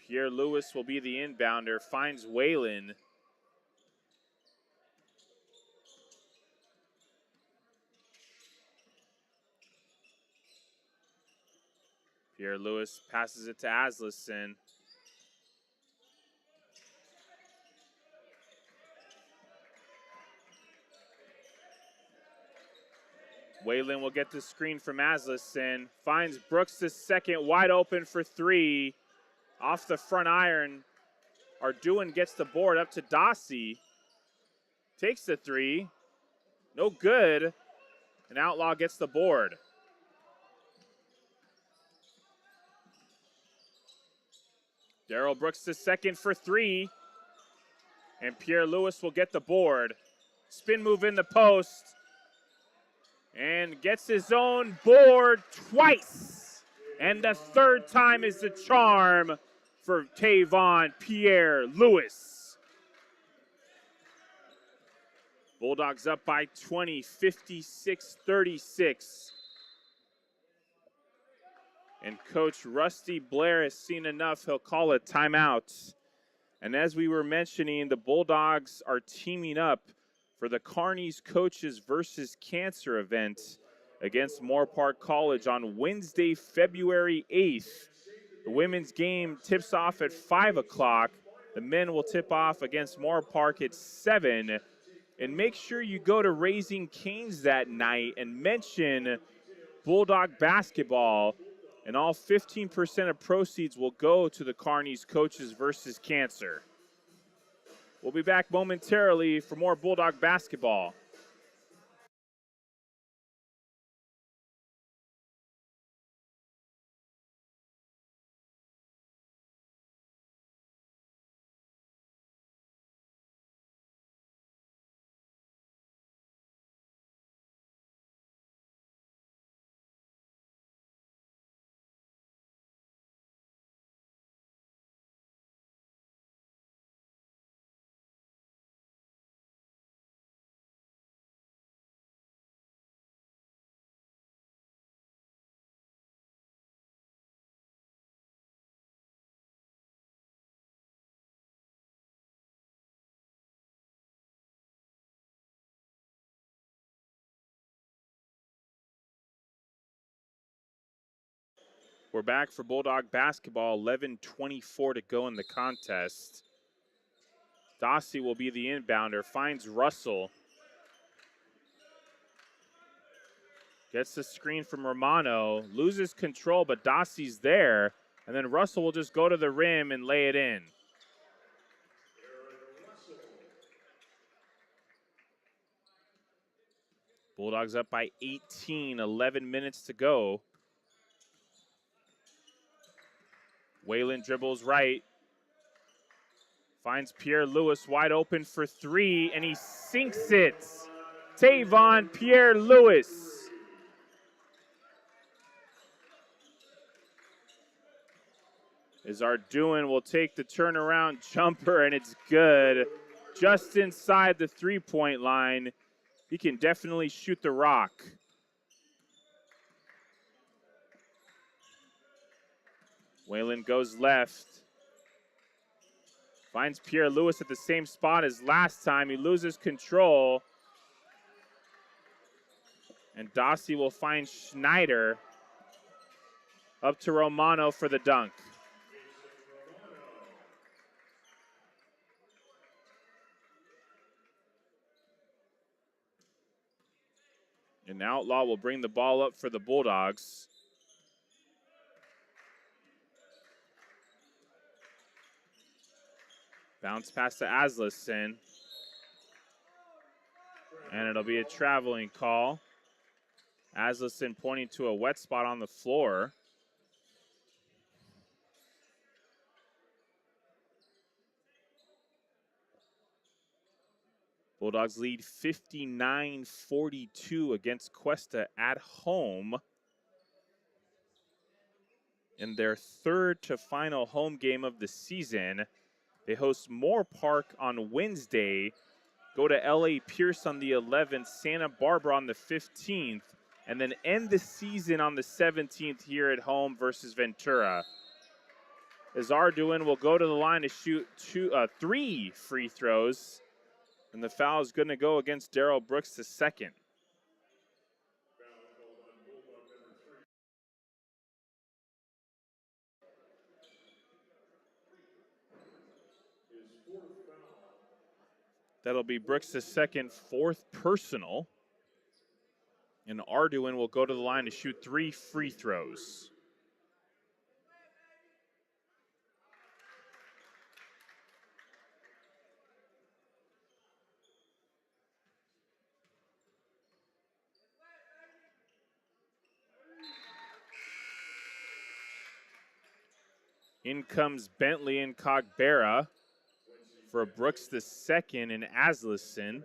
Pierre Lewis will be the inbounder, finds Whalen. Pierre Lewis passes it to Aslison. Whalen will get the screen from Aslison. Finds Brooks the second, wide open for 3. Off the front iron. Arduin gets the board up to Dossie. Takes the 3. No good. And Outlaw gets the board. Darrell Brooks the second for 3. And Pierre Lewis will get the board. Spin move in the post. And gets his own board twice. And the third time is the charm for Tavon Pierre Lewis. Bulldogs up by 20, 56-36. And Coach Rusty Blair has seen enough. He'll call a timeout. And as we were mentioning, the Bulldogs are teaming up for the Kearney's Coaches versus Cancer event against Moore Park College on Wednesday, February 8th. The women's game tips off at 5 o'clock. The men will tip off against Moore Park at 7. And make sure you go to Raising Cane's that night and mention Bulldog basketball. And all 15% of proceeds will go to the Kearney's Coaches versus Cancer. We'll be back momentarily for more Bulldog basketball. We're back for Bulldog basketball, 11:24 to go in the contest. Dossie will be the inbounder, finds Russell. Gets the screen from Romano, loses control, but Dossie's there. And then Russell will just go to the rim and lay it in. Bulldogs up by 18, 11 minutes to go. Whalen dribbles right. Finds Pierre Lewis wide open for three, and he sinks it. Tavon Pierre Lewis. As Arduin will take the turnaround jumper, and it's good. Just inside the three-point line. He can definitely shoot the rock. Whalen goes left. Finds Pierre Lewis at the same spot as last time. He loses control. And Dossie will find Schneider. Up to Romano for the dunk. And Outlaw will bring the ball up for the Bulldogs. Bounce pass to Asleson. And it'll be a traveling call. Asleson pointing to a wet spot on the floor. Bulldogs lead 59-42 against Cuesta at home in their third to final home game of the season. They host Moore Park on Wednesday, go to L.A. Pierce on the 11th, Santa Barbara on the 15th, and then end the season on the 17th here at home versus Ventura. As Arduin will go to the line to shoot three free throws. And the foul is going to go against Darrell Brooks the second. That'll be Brooks the second, fourth personal. And Arduin will go to the line to shoot three free throws. In comes Bentley and Cogbera for Brooks the second and Asleson.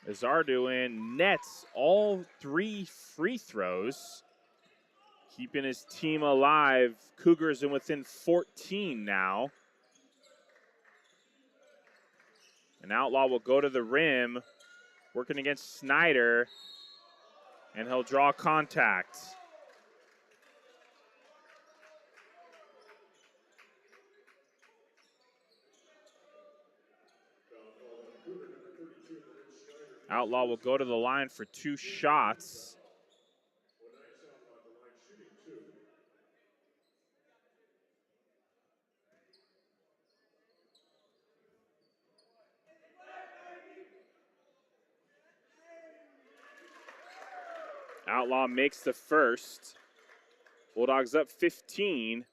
As Arduin nets all three free throws, keeping his team alive. Cougars in within 14 now. And Outlaw will go to the rim, working against Snyder, and he'll draw contact. Outlaw will go to the line for two shots. Outlaw makes the first. Bulldogs up 15.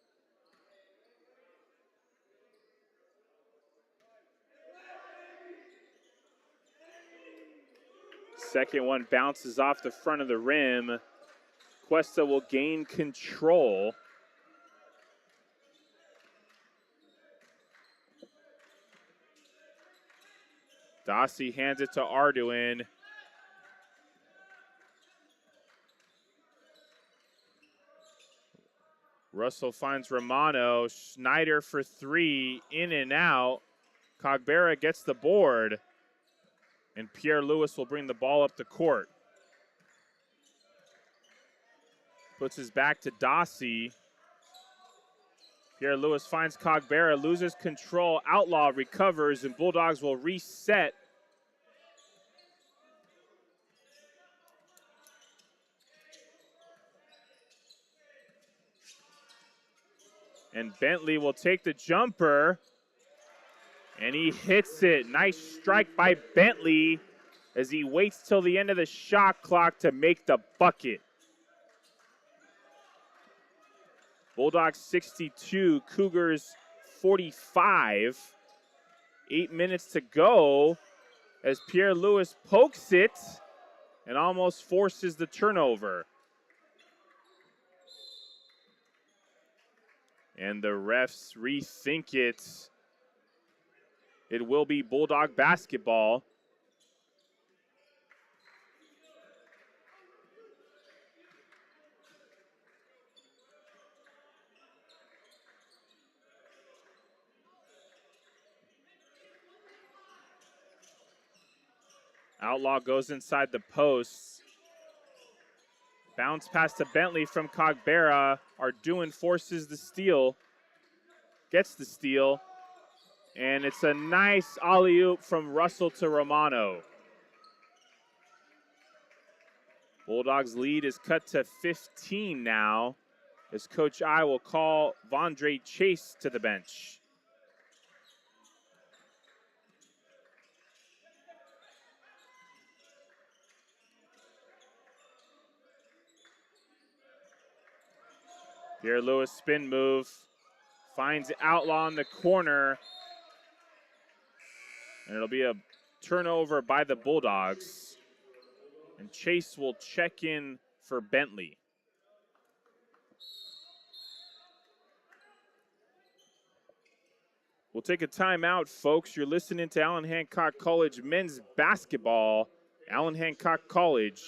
Second one bounces off the front of the rim. Cuesta will gain control. Dossie hands it to Arduin. Russell finds Romano. Schneider for three, in and out. Cogbera gets the board. And Pierre Lewis will bring the ball up the court. Puts his back to Dossie. Pierre Lewis finds Cogbera, loses control. Outlaw recovers, and Bulldogs will reset. And Bentley will take the jumper. And he hits it. Nice strike by Bentley. as he waits till the end of the shot clock to make the bucket. Bulldogs 62, Cougars 45. 8 minutes to go as Pierre Lewis pokes it and almost forces the turnover. And the refs rethink it. It will be Bulldog basketball. Outlaw goes inside the post. Bounce pass to Bentley from Cogbera. Arduin forces the steal. Gets the steal. And it's a nice alley-oop from Russell to Romano. Bulldogs lead is cut to 15 now, as Coach I will call Vondre Chase to the bench. Pierre Lewis spin move, finds Outlaw in the corner, and it'll be a turnover by the Bulldogs. And Chase will check in for Bentley. We'll take a timeout, folks. You're listening to Allen Hancock College men's basketball, Allen Hancock College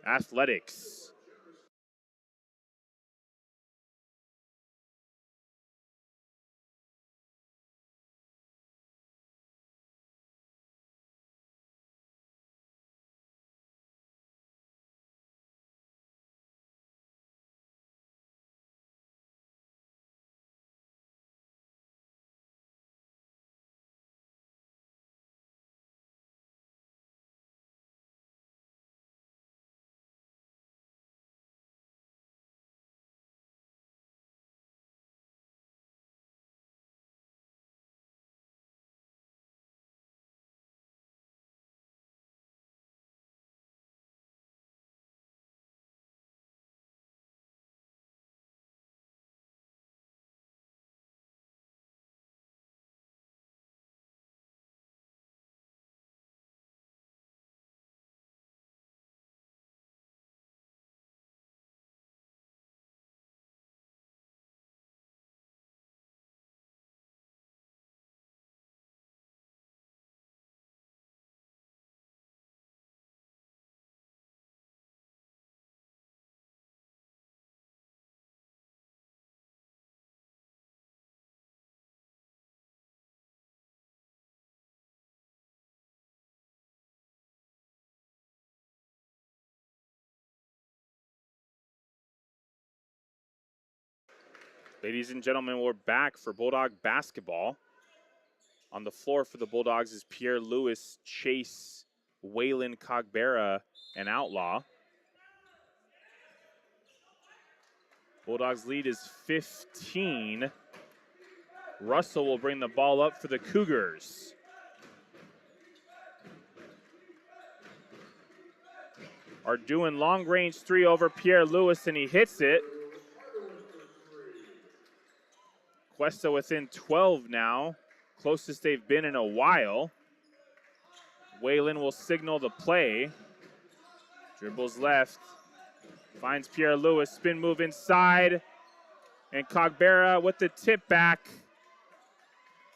athletics. Ladies and gentlemen, we're back for Bulldog basketball. On the floor for the Bulldogs is Pierre Lewis, Chase, Waylon, Cogbera, and Outlaw. Bulldogs lead is 15. Russell will bring the ball up for the Cougars. Arduin long range three over Pierre Lewis, and he hits it. Cuesta within 12 now, closest they've been in a while. Waylon will signal the play. Dribbles left, finds Pierre Lewis, spin move inside, and Cogbera with the tip back,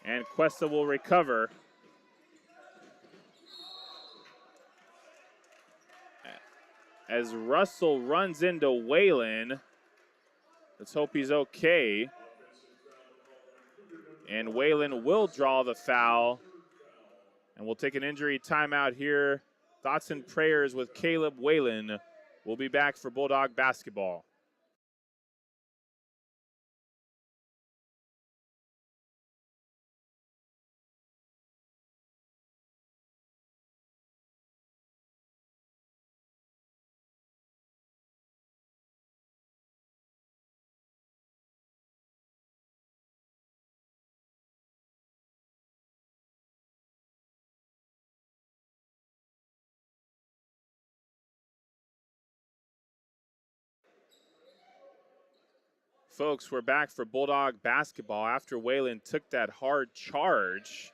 and Cuesta will recover. As Russell runs into Waylon, let's hope he's okay. And Waylon will draw the foul. And we'll take an injury timeout here. Thoughts and prayers with Caleb Waylon. We'll be back for Bulldog basketball. Folks, we're back for Bulldog basketball after Wayland took that hard charge.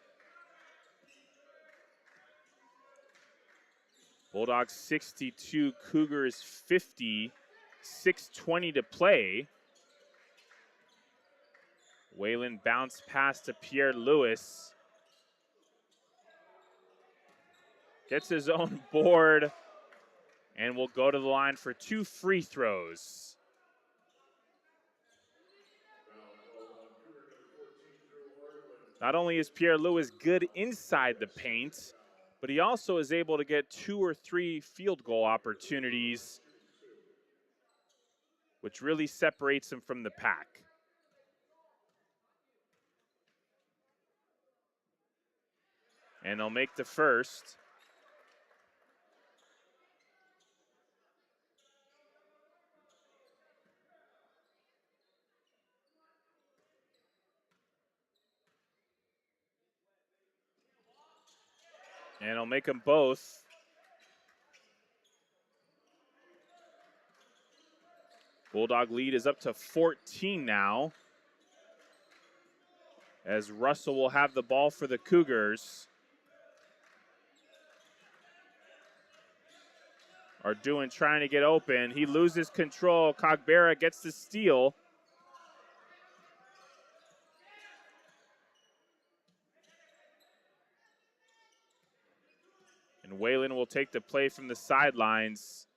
Bulldogs 62, Cougars 50, 6:20 to play. Wayland bounced pass to Pierre Lewis. Gets his own board and will go to the line for 2 free throws. Not only is Pierre Lewis good inside the paint, but he also is able to get 2 or 3 field goal opportunities, which really separates him from the pack. And he'll make the first. And he'll make them both. Bulldog lead is up to 14 now, as Russell will have the ball for the Cougars. Arduin trying to get open. He loses control. Cogbera gets the steal. And Wayland will take the play from the sidelines.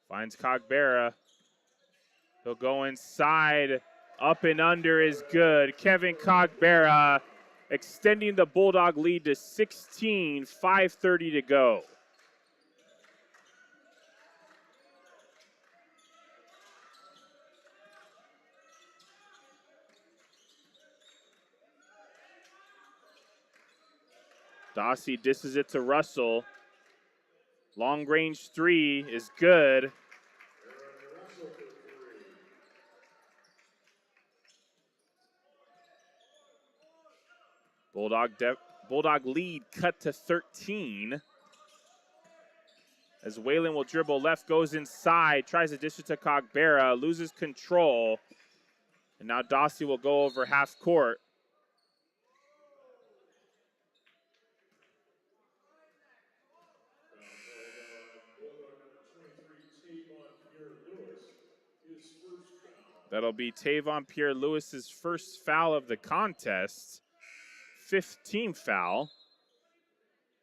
Finds Cogbera. He'll go inside. Up and under is good. Kevin Cogbera extending the Bulldog lead to 16, 5:30 to go. Dossie disses it to Russell. Long range 3 is good. Bulldog lead cut to 13. As Wayland will dribble left, goes inside, tries to dish it to Cogbera, loses control. And now Dossie will go over half court. That'll be Tavon Pierre Lewis's first foul of the contest. 15th foul.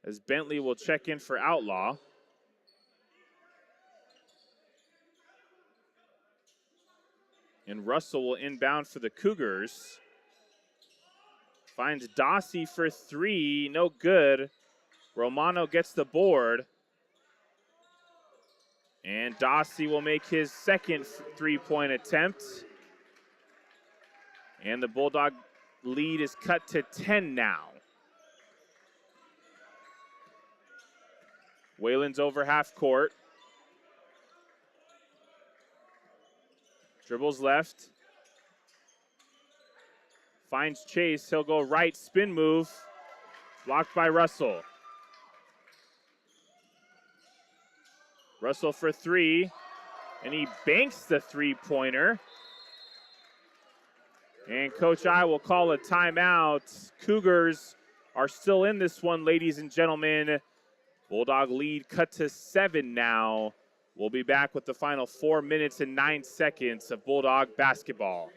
As Bentley will check in for Outlaw. And Russell will inbound for the Cougars. Finds Dossie for 3, no good. Romano gets the board. And Dossie will make his second three-point attempt. And the Bulldog lead is cut to 10 now. Wayland's over half court. Dribbles left. Finds Chase. He'll go right, spin move. Blocked by Russell. Russell for 3. And he banks the three-pointer. And Coach I will call a timeout. Cougars are still in this one, ladies and gentlemen. Bulldog lead cut to 7 now. We'll be back with the final 4 minutes and 9 seconds of Bulldog basketball.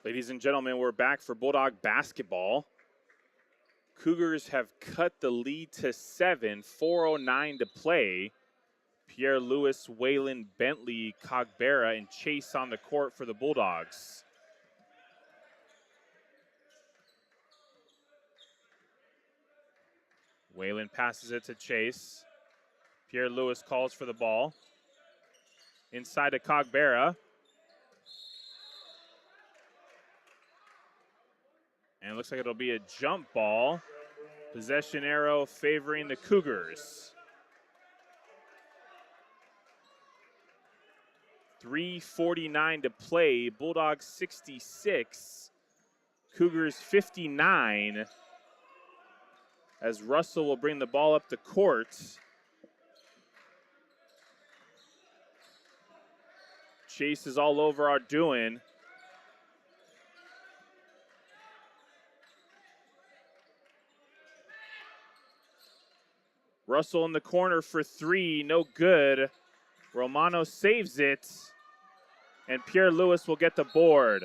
Ladies and gentlemen, we're back for Bulldog basketball. Cougars have cut the lead to 7, 4:09 to play. Pierre Lewis, Waylon Bentley, Cogbera, and Chase on the court for the Bulldogs. Waylon passes it to Chase. Pierre Lewis calls for the ball. Inside to Cogbera. And it looks like it'll be a jump ball. Possession arrow favoring the Cougars. 3:49 to play. Bulldogs 66. Cougars 59. As Russell will bring the ball up the court. Chase is all over our doing. Russell in the corner for 3, no good. Romano saves it, and Pierre Lewis will get the board.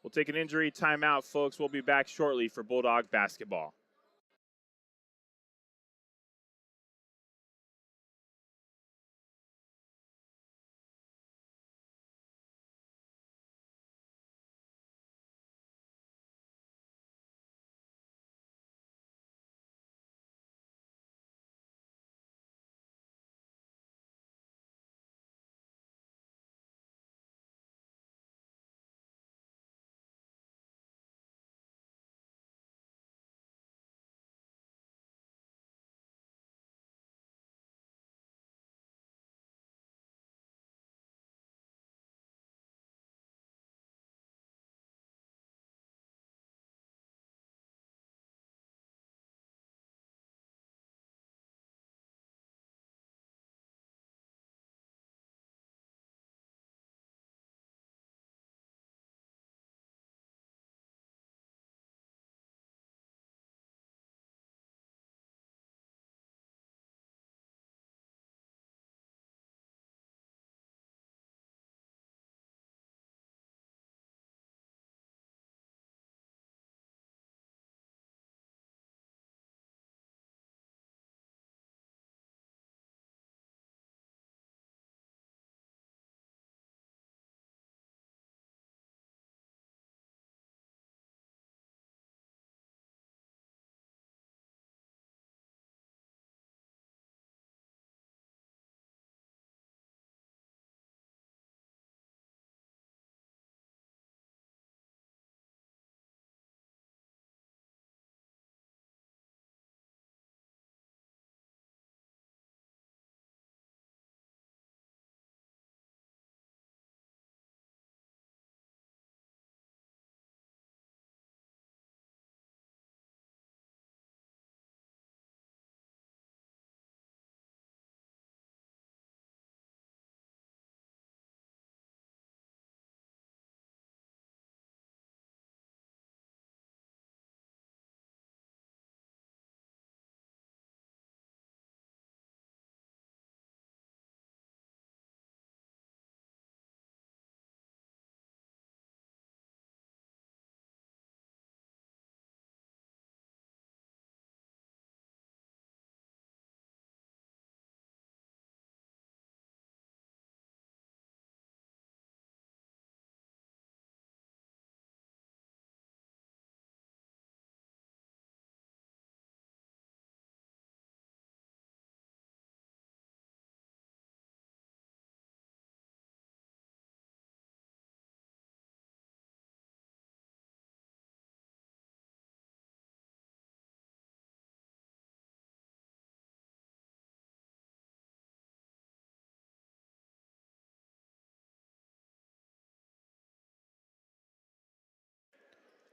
We'll take an injury timeout, folks. We'll be back shortly for Bulldog basketball.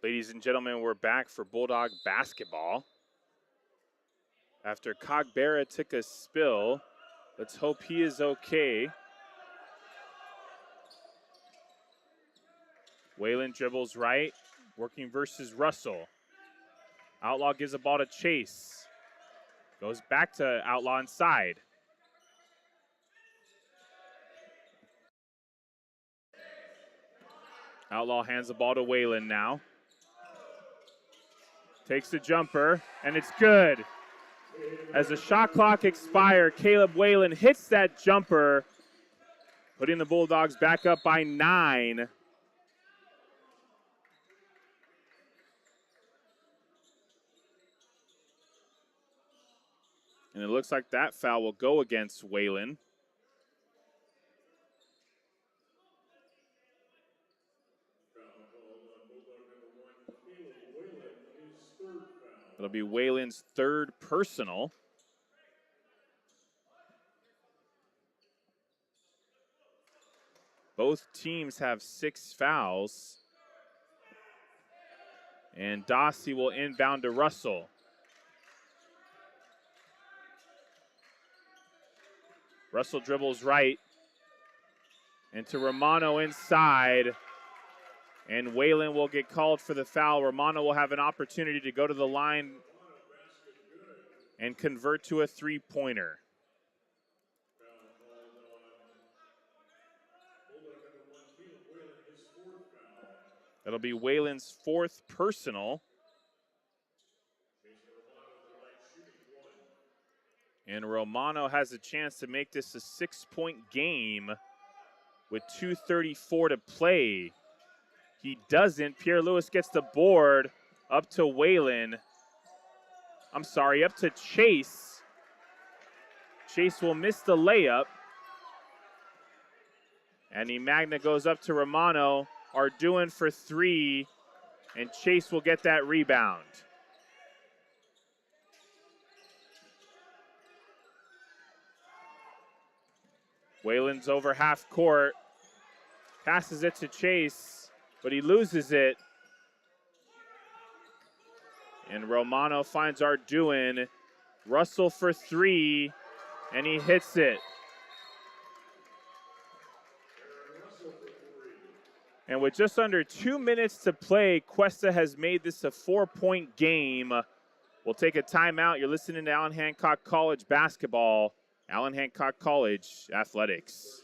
Ladies and gentlemen, we're back for Bulldog basketball. After Cogbera took a spill, let's hope he is okay. Waylon dribbles right, working versus Russell. Outlaw gives the ball to Chase. Goes back to Outlaw inside. Outlaw hands the ball to Whalen now. Takes the jumper, and it's good. As the shot clock expires, Caleb Whalen hits that jumper, putting the Bulldogs back up by 9. And it looks like that foul will go against Whalen. It'll be Whalen's 3rd personal. Both teams have 6 fouls. And Dossie will inbound to Russell. Russell dribbles right into Romano inside. And Whalen will get called for the foul. Romano will have an opportunity to go to the line and convert to a 3-pointer. That'll be Whalen's 4th personal. And Romano has a chance to make this a 6-point game with 2:34 to play. He doesn't. Pierre Lewis gets the board up to Whalen. I'm sorry, up to Chase. Chase will miss the layup. And Magna goes up to Romano. Arduin for 3, and Chase will get that rebound. Whalen's over half court, passes it to Chase, but he loses it. And Romano finds Arduin. Russell for 3, and he hits it. And with just under 2 minutes to play, Cuesta has made this a 4-point game. We'll take a timeout. You're listening to Allen Hancock College basketball, Allen Hancock College athletics.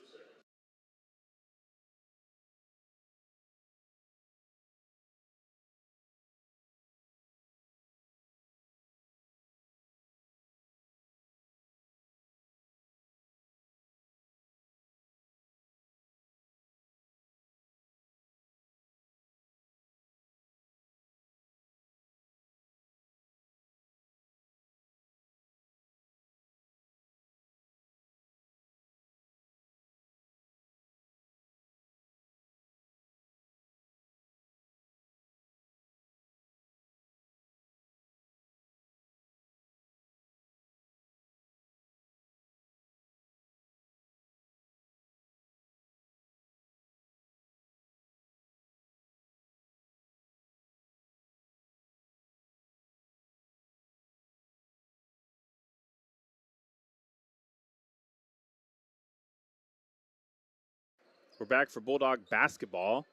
We're back for Bulldog basketball.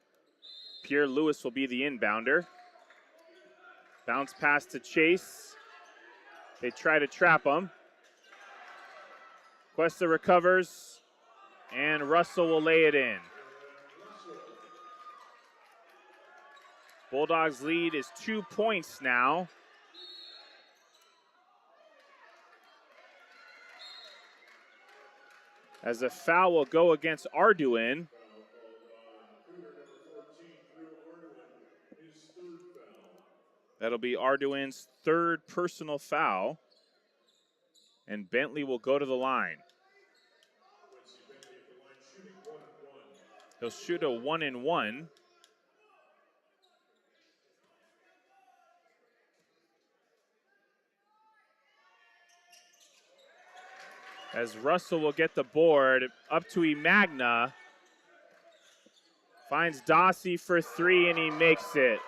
Pierre Lewis will be the inbounder. Bounce pass to Chase. They try to trap him. Cuesta recovers, and Russell will lay it in. Bulldogs lead is 2 points now. As a foul will go against Arduin. That'll be Arduin's 3rd personal foul. And Bentley will go to the line. He'll shoot a 1-and-1. As Russell will get the board up to Magna. Finds Dossie for 3, and he makes it.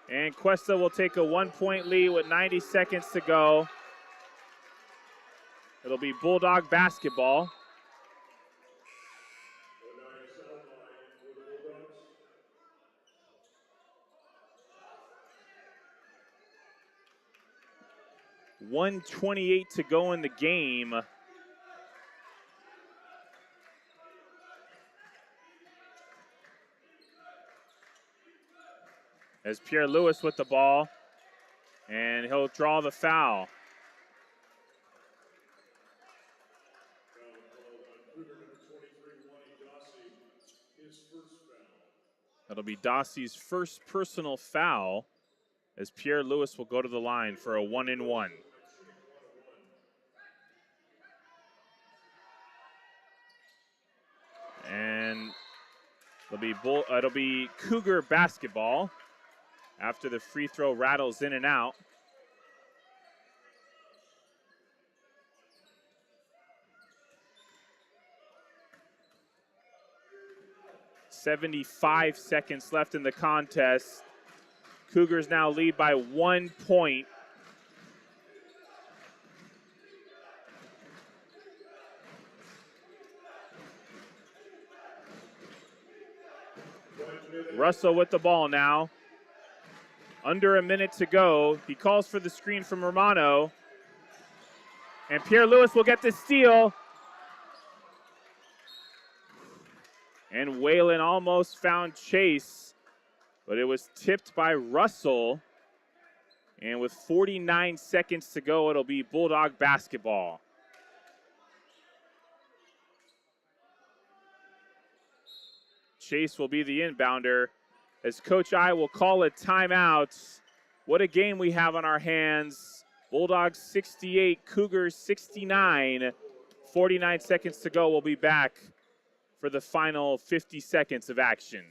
And Cuesta will take a 1-point lead with 90 seconds to go. It'll be Bulldog basketball. .128 to go in the game. as Pierre Lewis with the ball, and he'll draw the foul. That'll be Dossie's first personal foul, as Pierre Lewis will go to the line for a 1-and-1. And it'll be Cougar basketball after the free throw rattles in and out. .75 seconds left in the contest. Cougars now lead by 1 point. Russell with the ball now. Under a minute to go. He calls for the screen from Romano. And Pierre Lewis will get the steal. And Whalen almost found Chase, but it was tipped by Russell. And with 49 seconds to go, it'll be Bulldog basketball. Chase will be the inbounder, as Coach I will call a timeout. What a game we have on our hands. Bulldogs 68, Cougars 69. 49 seconds to go. We'll be back for the final 50 seconds of action.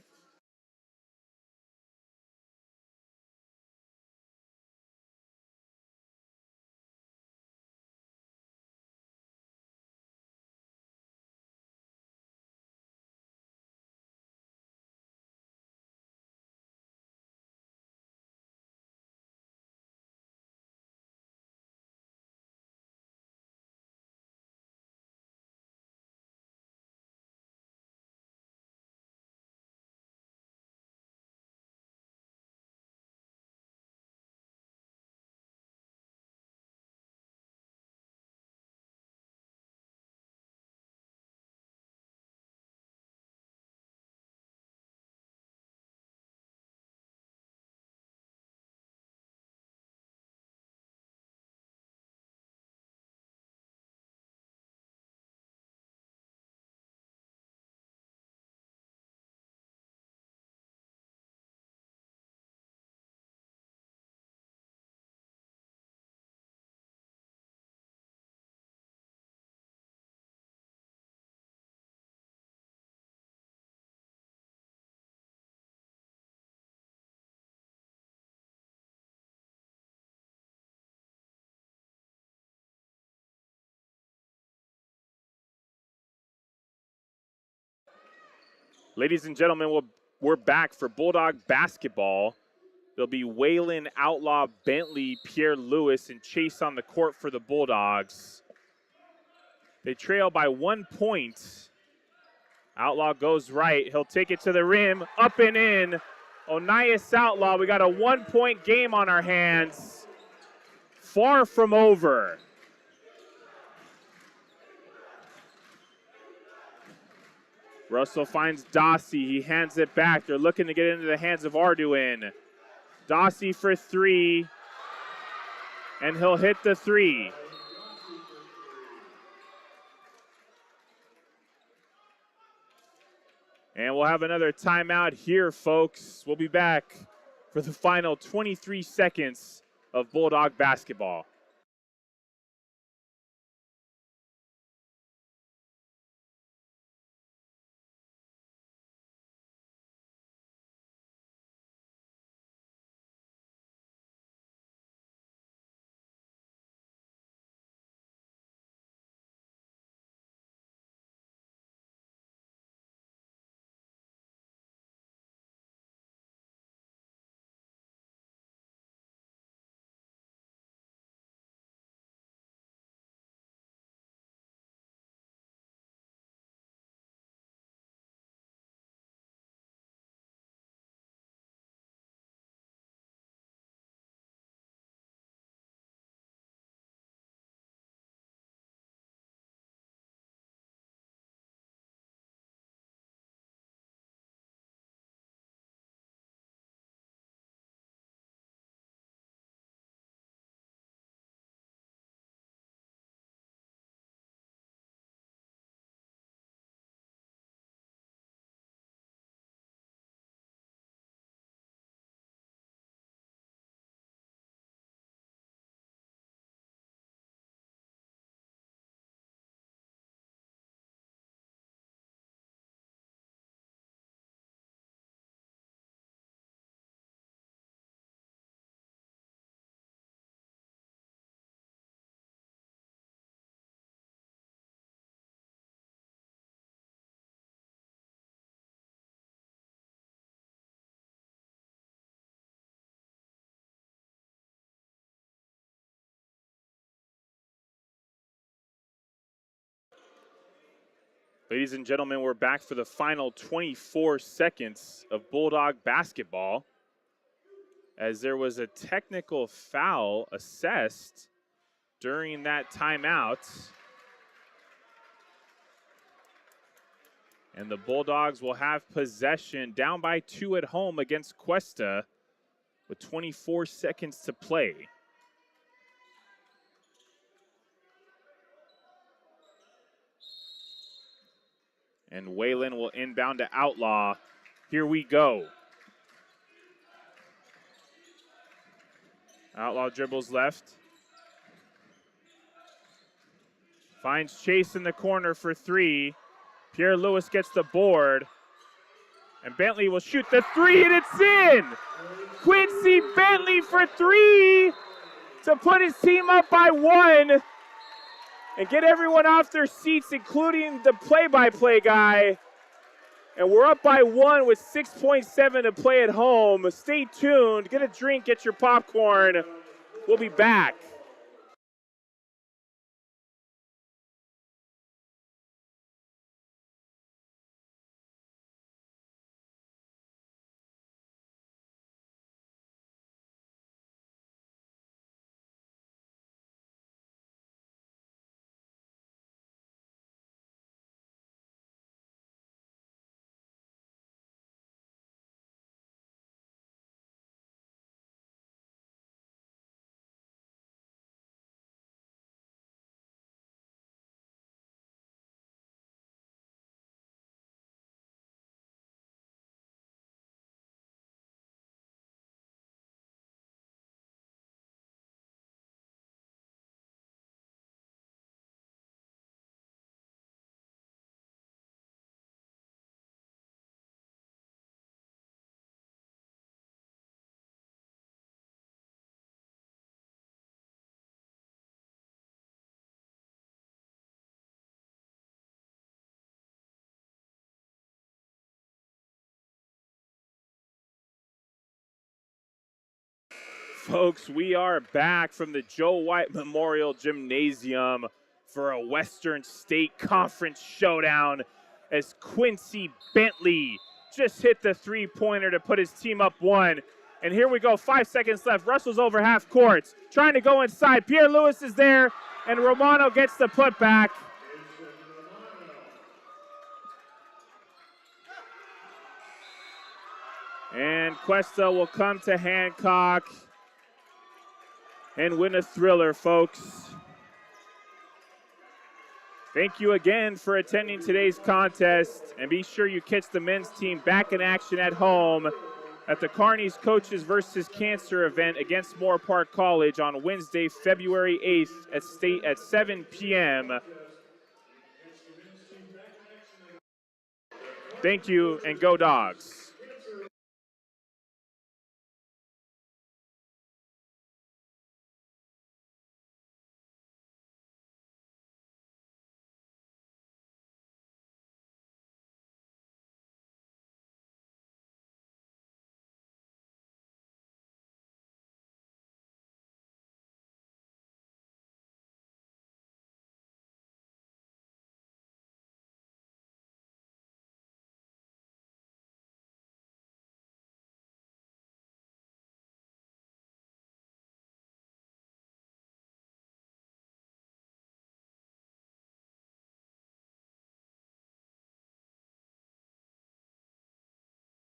Ladies and gentlemen, we're back for Bulldog basketball. There'll be Whalen, Outlaw, Bentley, Pierre Lewis, and Chase on the court for the Bulldogs. They trail by 1 point. Outlaw goes right. He'll take it to the rim, up and in. Onias Outlaw, we got a 1 point game on our hands. Far from over. Russell finds Dossie. He hands it back. They're looking to get into the hands of Arduin. Dossie for three. And he'll hit the three. And we'll have another timeout here, folks. We'll be back for the final 23 seconds of Bulldog basketball. Ladies and gentlemen, we're back for the final 24 seconds of Bulldog basketball, as there was a technical foul assessed during that timeout. And the Bulldogs will have possession, down by 2 at home against Cuesta with 24 seconds to play. And Whalen will inbound to Outlaw. Here we go. Outlaw dribbles left. Finds Chase in the corner for 3. Pierre Lewis gets the board. And Bentley will shoot the 3, and it's in! Quincy Bentley for 3 to put his team up by 1 and get everyone off their seats, including the play-by-play guy. And we're up by 1 with 6.7 to play at home. Stay tuned. Get a drink, get your popcorn. We'll be back. Folks, we are back from the Joe White Memorial Gymnasium for a Western State Conference showdown as Quincy Bentley just hit the 3-pointer to put his team up 1. And here we go, 5 seconds left. Russell's over half court, trying to go inside. Pierre Lewis is there, and Romano gets the putback. And Cuesta will come to Hancock and win a thriller, folks. Thank you again for attending today's contest, and be sure you catch the men's team back in action at home at the Kearney's Coaches vs. Cancer event against Moore Park College on Wednesday, February 8th at 7 p.m. Thank you, and go Dogs.